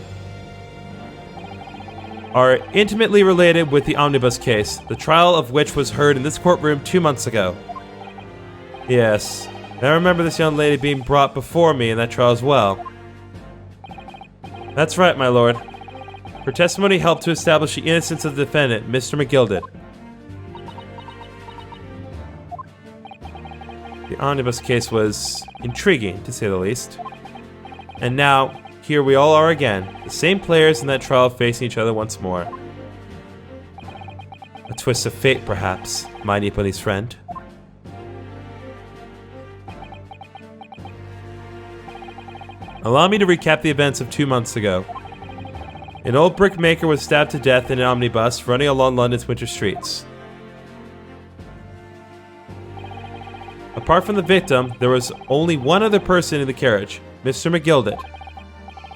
are intimately related with the omnibus case, the trial of which was heard in this courtroom 2 months ago. Yes, and I remember this young lady being brought before me in that trial as well. That's right, my lord. Her testimony helped to establish the innocence of the defendant, Mr. McGilded. The omnibus case was intriguing, to say the least. And now, here we all are again, the same players in that trial facing each other once more. A twist of fate, perhaps, my Nipponese friend. Allow me to recap the events of 2 months ago. An old brickmaker was stabbed to death in an omnibus running along London's winter streets. Apart from the victim, there was only one other person in the carriage, Mr. McGilded.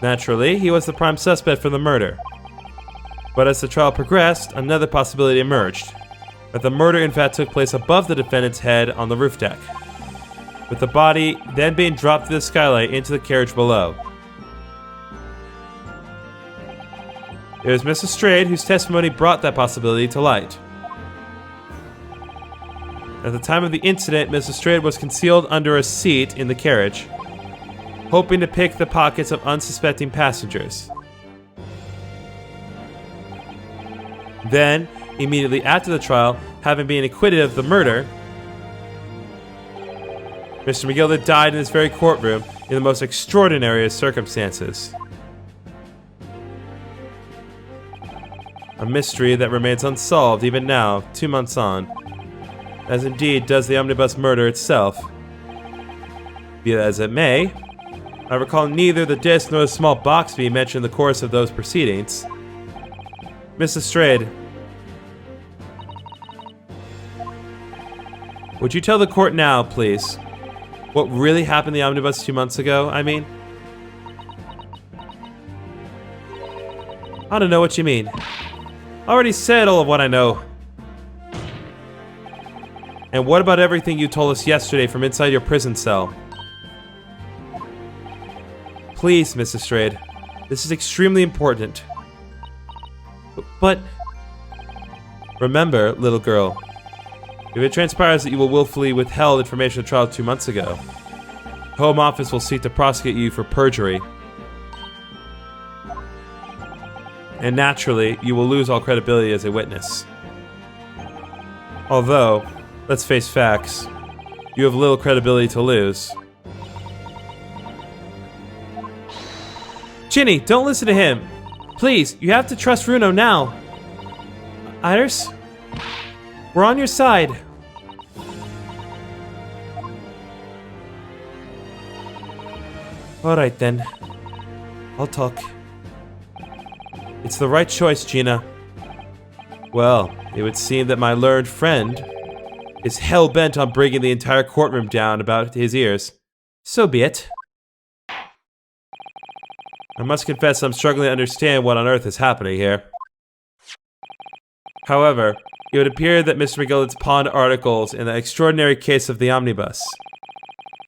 Naturally, he was the prime suspect for the murder. But as the trial progressed, another possibility emerged, that the murder in fact took place above the defendant's head on the roof deck. with the body then being dropped through the skylight into the carriage below. It was Mrs. Strayed whose testimony brought that possibility to light. At the time of the incident, Mrs. Strayed was concealed under a seat in the carriage, hoping to pick the pockets of unsuspecting passengers. Then, immediately after the trial, having been acquitted of the murder, Mr. McGilda died in this very courtroom in the most extraordinary of circumstances. A mystery that remains unsolved even now, 2 months on, as indeed does the omnibus murder itself. Be that as it may, I recall neither the disc nor the small box being mentioned in the course of those proceedings. Mrs. Strayed, would you tell the court now, please, what really happened in the omnibus 2 months ago, I mean? I don't know what you mean. I already said all of what I know. And what about everything you told us yesterday from inside your prison cell? Please, Mrs. Strayed, this is extremely important. But remember, little girl, if it transpires that you were willfully withheld information at trial 2 months ago, Home Office will seek to prosecute you for perjury. And naturally, you will lose all credibility as a witness. Although, let's face facts, you have little credibility to lose. Ginny, don't listen to him. Please, you have to trust Runo now. Iris, we're on your side. Alright then. I'll talk. It's the right choice, Gina. Well, it would seem that my learned friend is hell-bent on bringing the entire courtroom down about his ears. So be it. I must confess I'm struggling to understand what on earth is happening here. However, it would appear that Mr. McGillicud's pawned articles in the extraordinary case of the omnibus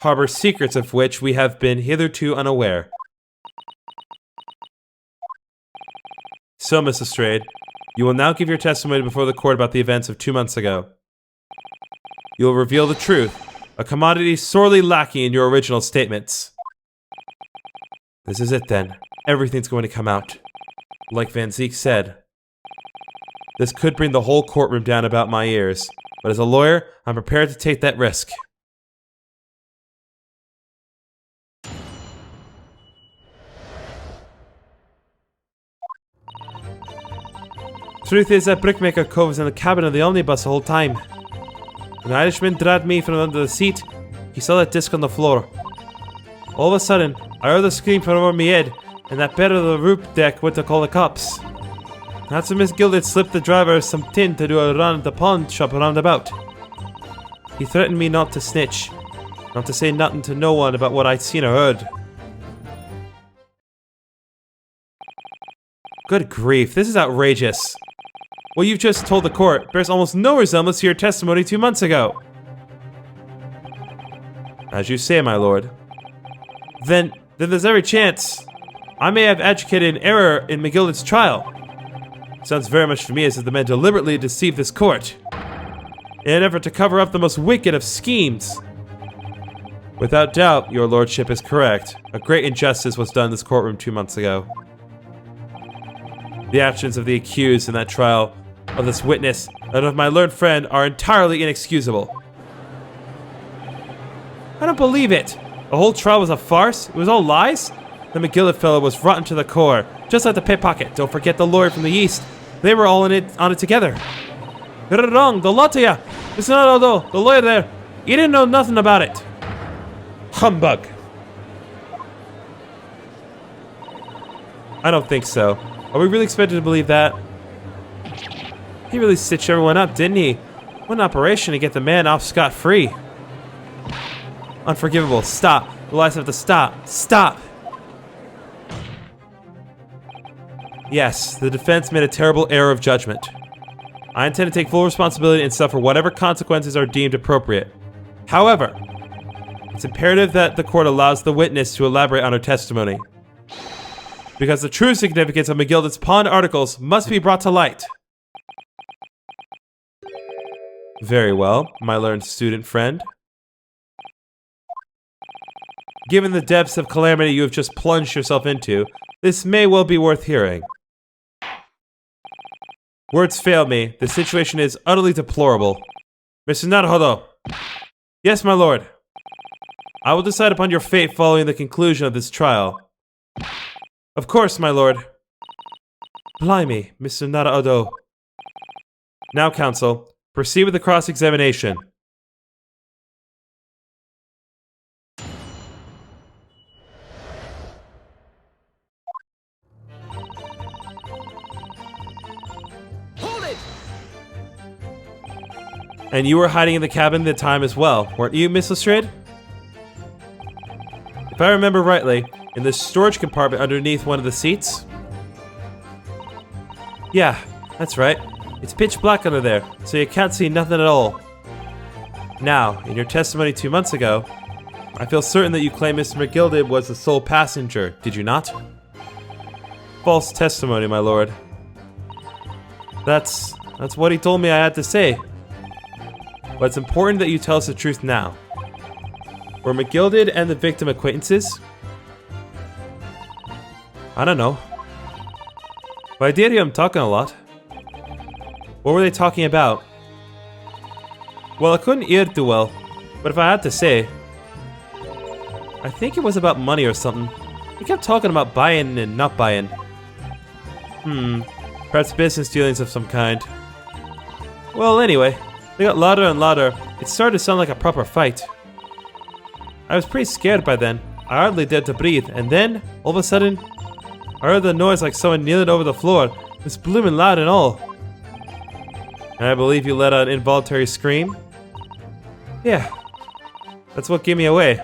harbor secrets of which we have been hitherto unaware. So, Mrs. Strayed, you will now give your testimony before the court about the events of 2 months ago. You will reveal the truth, a commodity sorely lacking in your original statements. This is it then. Everything's going to come out. Like Van Zeek said. This could bring the whole courtroom down about my ears, but as a lawyer, I'm prepared to take that risk. Truth is, that brickmaker cove was in the cabin of the omnibus the whole time. When the Irishman dragged me from under the seat, he saw that disc on the floor. All of a sudden, I heard a scream from over my head, and that bear of the roof deck went to call the cops. That's when Miss Gilded slipped the driver some tin to do a run at the pawn shop roundabout. He threatened me not to snitch, not to say nothing to no one about what I'd seen or heard. Good grief, this is outrageous. What you've just told the court bears almost no resemblance to your testimony 2 months ago. As you say, my lord. Then there's every chance I may have adjudicated an error in McGillicud's trial. Sounds very much to me as if the men deliberately deceived this court in an effort to cover up the most wicked of schemes. Without doubt, your lordship is correct. A great injustice was done in this courtroom 2 months ago. The actions of the accused in that trial, of this witness, and of my learned friend are entirely inexcusable. I don't believe it! The whole trial was a farce? It was all lies? The McGillicud fellow was rotten to the core, just like the pickpocket. Don't forget the lawyer from the east. They were all on it together. You're wrong, the lot of ya! It's not although, the lawyer there, he didn't know nothing about it. Humbug! I don't think so. Are we really expected to believe that? He really stitched everyone up, didn't he? What an operation to get the man off scot-free. Unforgivable. Stop. The lies have to stop. Stop! Yes, the defense made a terrible error of judgment. I intend to take full responsibility and suffer whatever consequences are deemed appropriate. However, It's imperative that the court allows the witness to elaborate on her testimony, because the true significance of McGilded's pawned articles must be brought to light. Very well, my learned student friend. Given the depths of calamity you have just plunged yourself into, this may well be worth hearing. Words fail me. The situation is utterly deplorable. Mr. Naruhodo. Yes, my lord. I will decide upon your fate following the conclusion of this trial. Of course, my lord. Blimey, Mr. Naruhodo. Now, counsel, proceed with the cross-examination. Hold it! And you were hiding in the cabin at the time as well, weren't you, Miss Lestrade? If I remember rightly, in the storage compartment underneath one of the seats? Yeah, that's right. It's pitch black under there, so you can't see nothing at all. Now, in your testimony 2 months ago, I feel certain that you claim Mr. McGilded was the sole passenger, did you not? False testimony, my lord. That's what he told me I had to say. But it's important that you tell us the truth now. Were McGilded and the victim acquaintances? I don't know. But I did hear him talking a lot. What were they talking about? Well, I couldn't hear too well, but if I had to say, I think it was about money or something. He kept talking about buying and not buying. Perhaps business dealings of some kind. Well, anyway, they got louder and louder. It started to sound like a proper fight. I was pretty scared by then. I hardly dared to breathe, and then, all of a sudden, I heard the noise like someone kneeling over the floor. It was blooming loud and all. And I believe you let out an involuntary scream? Yeah. That's what gave me away.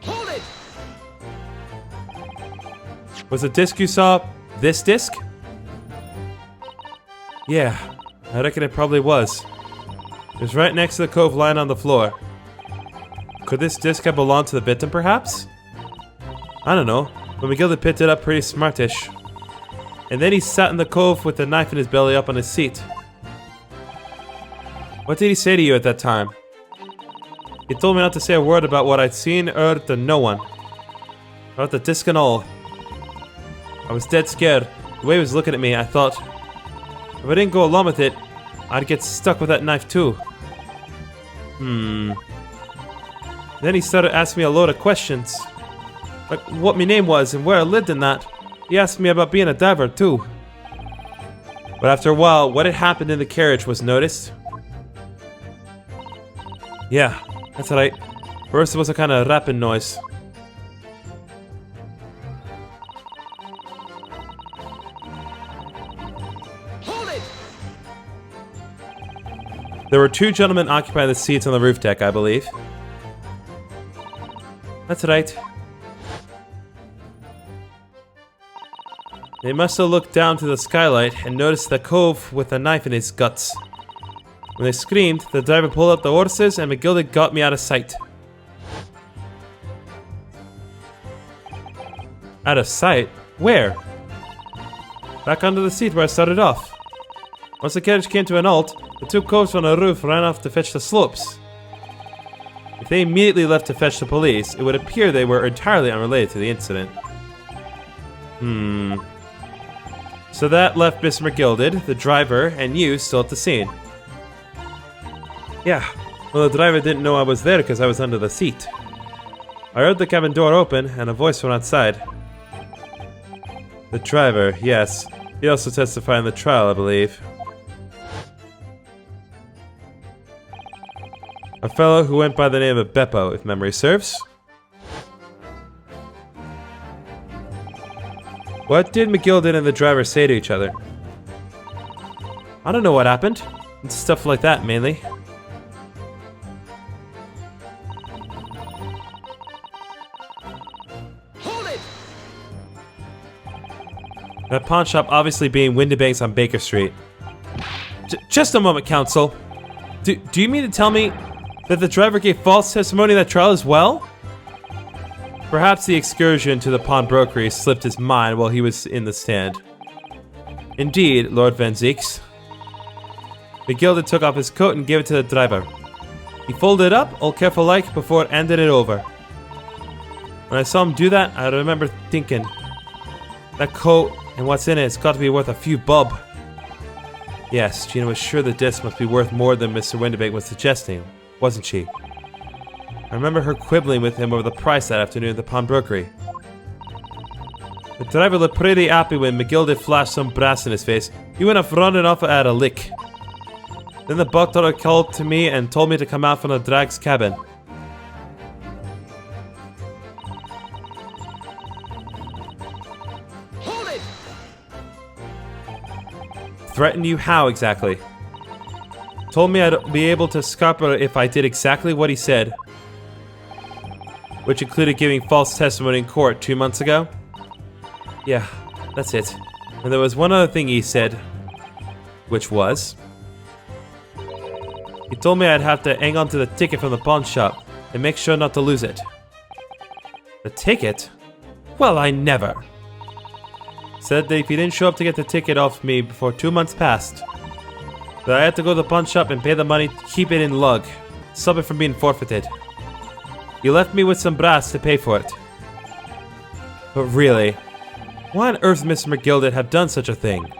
Hold it! Was the disc you saw this disc? Yeah, I reckon it probably was. It was right next to the cove lying on the floor. Could this disc have belonged to the victim, perhaps? I don't know, but McGilded picked it up pretty smartish. And then he sat in the cove with the knife in his belly up on his seat. What did he say to you at that time? He told me not to say a word about what I'd seen, heard to no one. About the disc and all. I was dead scared. The way he was looking at me, I thought, if I didn't go along with it, I'd get stuck with that knife too. Then he started asking me a load of questions. Like what my name was and where I lived and that. He asked me about being a diver too. But after a while, what had happened in the carriage was noticed. Yeah, that's right. First it was a kind of rapping noise. Hold it! There were 2 gentlemen occupying the seats on the roof deck, I believe. That's right. They must have looked down to the skylight and noticed the cove with a knife in his guts. When they screamed, the driver pulled up the horses and McGilded got me out of sight. Out of sight? Where? Back under the seat where I started off. Once the carriage came to an halt, the 2 coves on the roof ran off to fetch the slopes. If they immediately left to fetch the police, it would appear they were entirely unrelated to the incident. So that left Mr. McGilded, the driver, and you still at the scene. Yeah, well the driver didn't know I was there because I was under the seat. I heard the cabin door open and a voice from outside. The driver, yes. He also testified in the trial, I believe. A fellow who went by the name of Beppo, if memory serves. What did McGilded and the driver say to each other? I don't know what happened. It's stuff like that, mainly. Hold it! That pawn shop obviously being Windibanks on Baker Street. Just a moment, Counsel. Do you mean to tell me that the driver gave false testimony in that trial as well? Perhaps the excursion to the pawnbrokery slipped his mind while he was in the stand. Indeed, Lord Van Zeeks. McGilda took off his coat and gave it to the driver. He folded it up, all careful-like, before handing it over. When I saw him do that, I remember thinking, that coat and what's in it has got to be worth a few bob. Yes, Gina was sure the disc must be worth more than Mr. Windibank was suggesting, wasn't she? I remember her quibbling with him over the price that afternoon at the pawnbrokery. The driver looked pretty happy when McGilda flashed some brass in his face. He went off running off at a lick. Then the butler called to me and told me to come out from the drag's cabin. Hold it! Threaten you how exactly? Told me I'd be able to scarp her if I did exactly what he said. Which included giving false testimony in court 2 months ago? Yeah, that's it. And there was one other thing he said. Which was... He told me I'd have to hang on to the ticket from the pawn shop and make sure not to lose it. The ticket? Well, I never. Said that if he didn't show up to get the ticket off me before 2 months passed, that I had to go to the pawn shop and pay the money to keep it in lug, stop it from being forfeited. He left me with some brass to pay for it. But really, why on earth Mr. McGilda have done such a thing?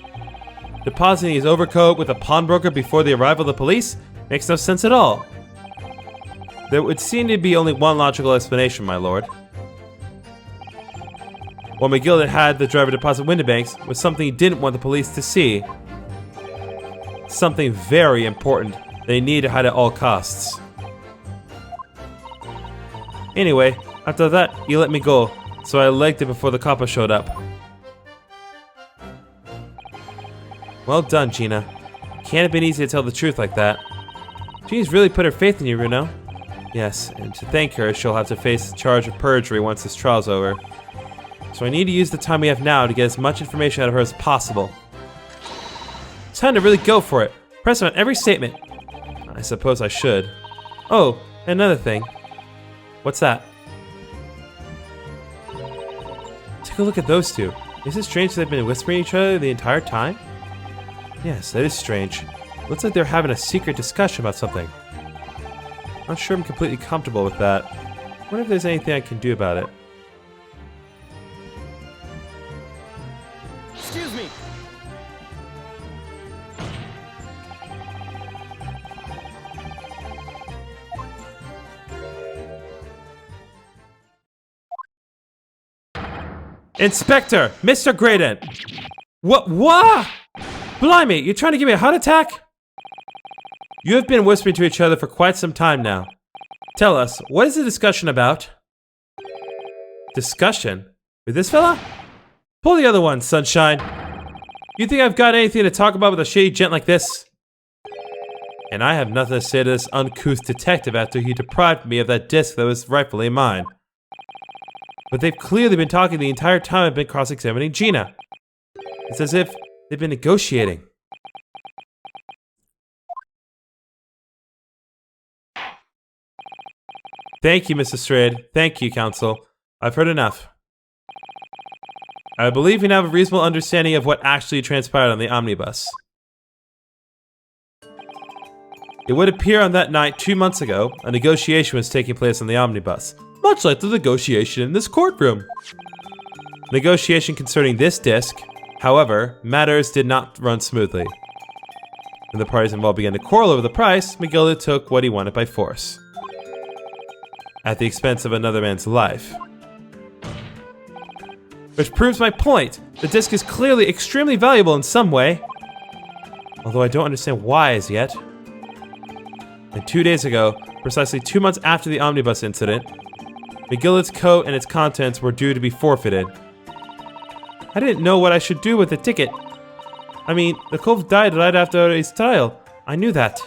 Depositing his overcoat with a pawnbroker before the arrival of the police makes no sense at all. There would seem to be only one logical explanation, my lord. What McGilda had the driver deposit Windibanks was something he didn't want the police to see. Something very important that he needed to hide at all costs. Anyway, after that, he let me go, so I legged it before the copper showed up. Well done, Gina. Can't have been easy to tell the truth like that. Gina's really put her faith in you, Runo. Yes, and to thank her, she'll have to face the charge of perjury once this trial's over. So I need to use the time we have now to get as much information out of her as possible. It's time to really go for it. Press on every statement. I suppose I should. Oh, another thing. What's that? Take a look at those two. Is it strange they've been whispering at each other the entire time? Yes, that is strange. Looks like they're having a secret discussion about something. Not sure I'm completely comfortable with that. Wonder if there's anything I can do about it. Excuse me! Inspector! Mr. Graydon! What? Blimey, you trying to give me a heart attack? You have been whispering to each other for quite some time now. Tell us, what is the discussion about? Discussion? With this fella? Pull the other one, sunshine. You think I've got anything to talk about with a shady gent like this? And I have nothing to say to this uncouth detective after he deprived me of that disc that was rightfully mine. But they've clearly been talking the entire time I've been cross-examining Gina. It's as if they've been negotiating. Thank you, Mrs. Strayed. Thank you, Counsel. I've heard enough. I believe you now have a reasonable understanding of what actually transpired on the omnibus. It would appear on that night 2 months ago, a negotiation was taking place on the omnibus, much like the negotiation in this courtroom. Negotiation concerning this disc, however, matters did not run smoothly. When the parties involved began to quarrel over the price, McGilda took what he wanted by force. At the expense of another man's life. Which proves my point. The disc is clearly extremely valuable in some way. Although I don't understand why as yet. And 2 days ago, precisely 2 months after the omnibus incident, McGilda's coat and its contents were due to be forfeited. I didn't know what I should do with the ticket. I mean, the cove died right after his trial. I knew that.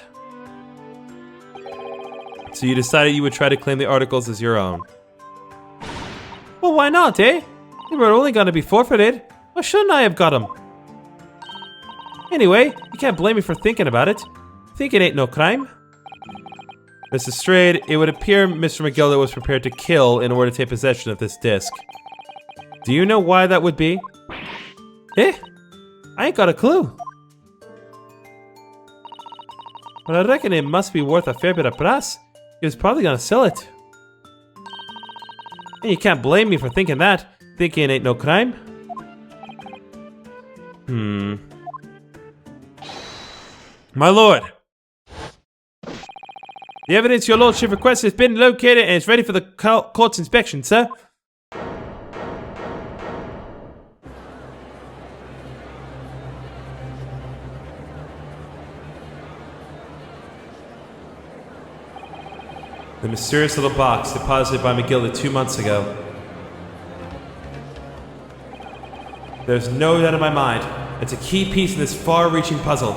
So you decided you would try to claim the articles as your own. Well, why not, eh? They were only going to be forfeited. Why shouldn't I have got them? Anyway, you can't blame me for thinking about it. Thinking ain't no crime. Mrs. Strayed, it would appear Mr. McGilda was prepared to kill in order to take possession of this disc. Do you know why that would be? Eh? I ain't got a clue. But I reckon it must be worth a fair bit of brass. He was probably gonna sell it. And you can't blame me for thinking that. Thinking ain't no crime. My lord. The evidence your lordship requests has been located and is ready for the court's inspection, sir. The mysterious little box deposited by McGilda 2 months ago. There's no doubt in my mind it's a key piece in this far-reaching puzzle.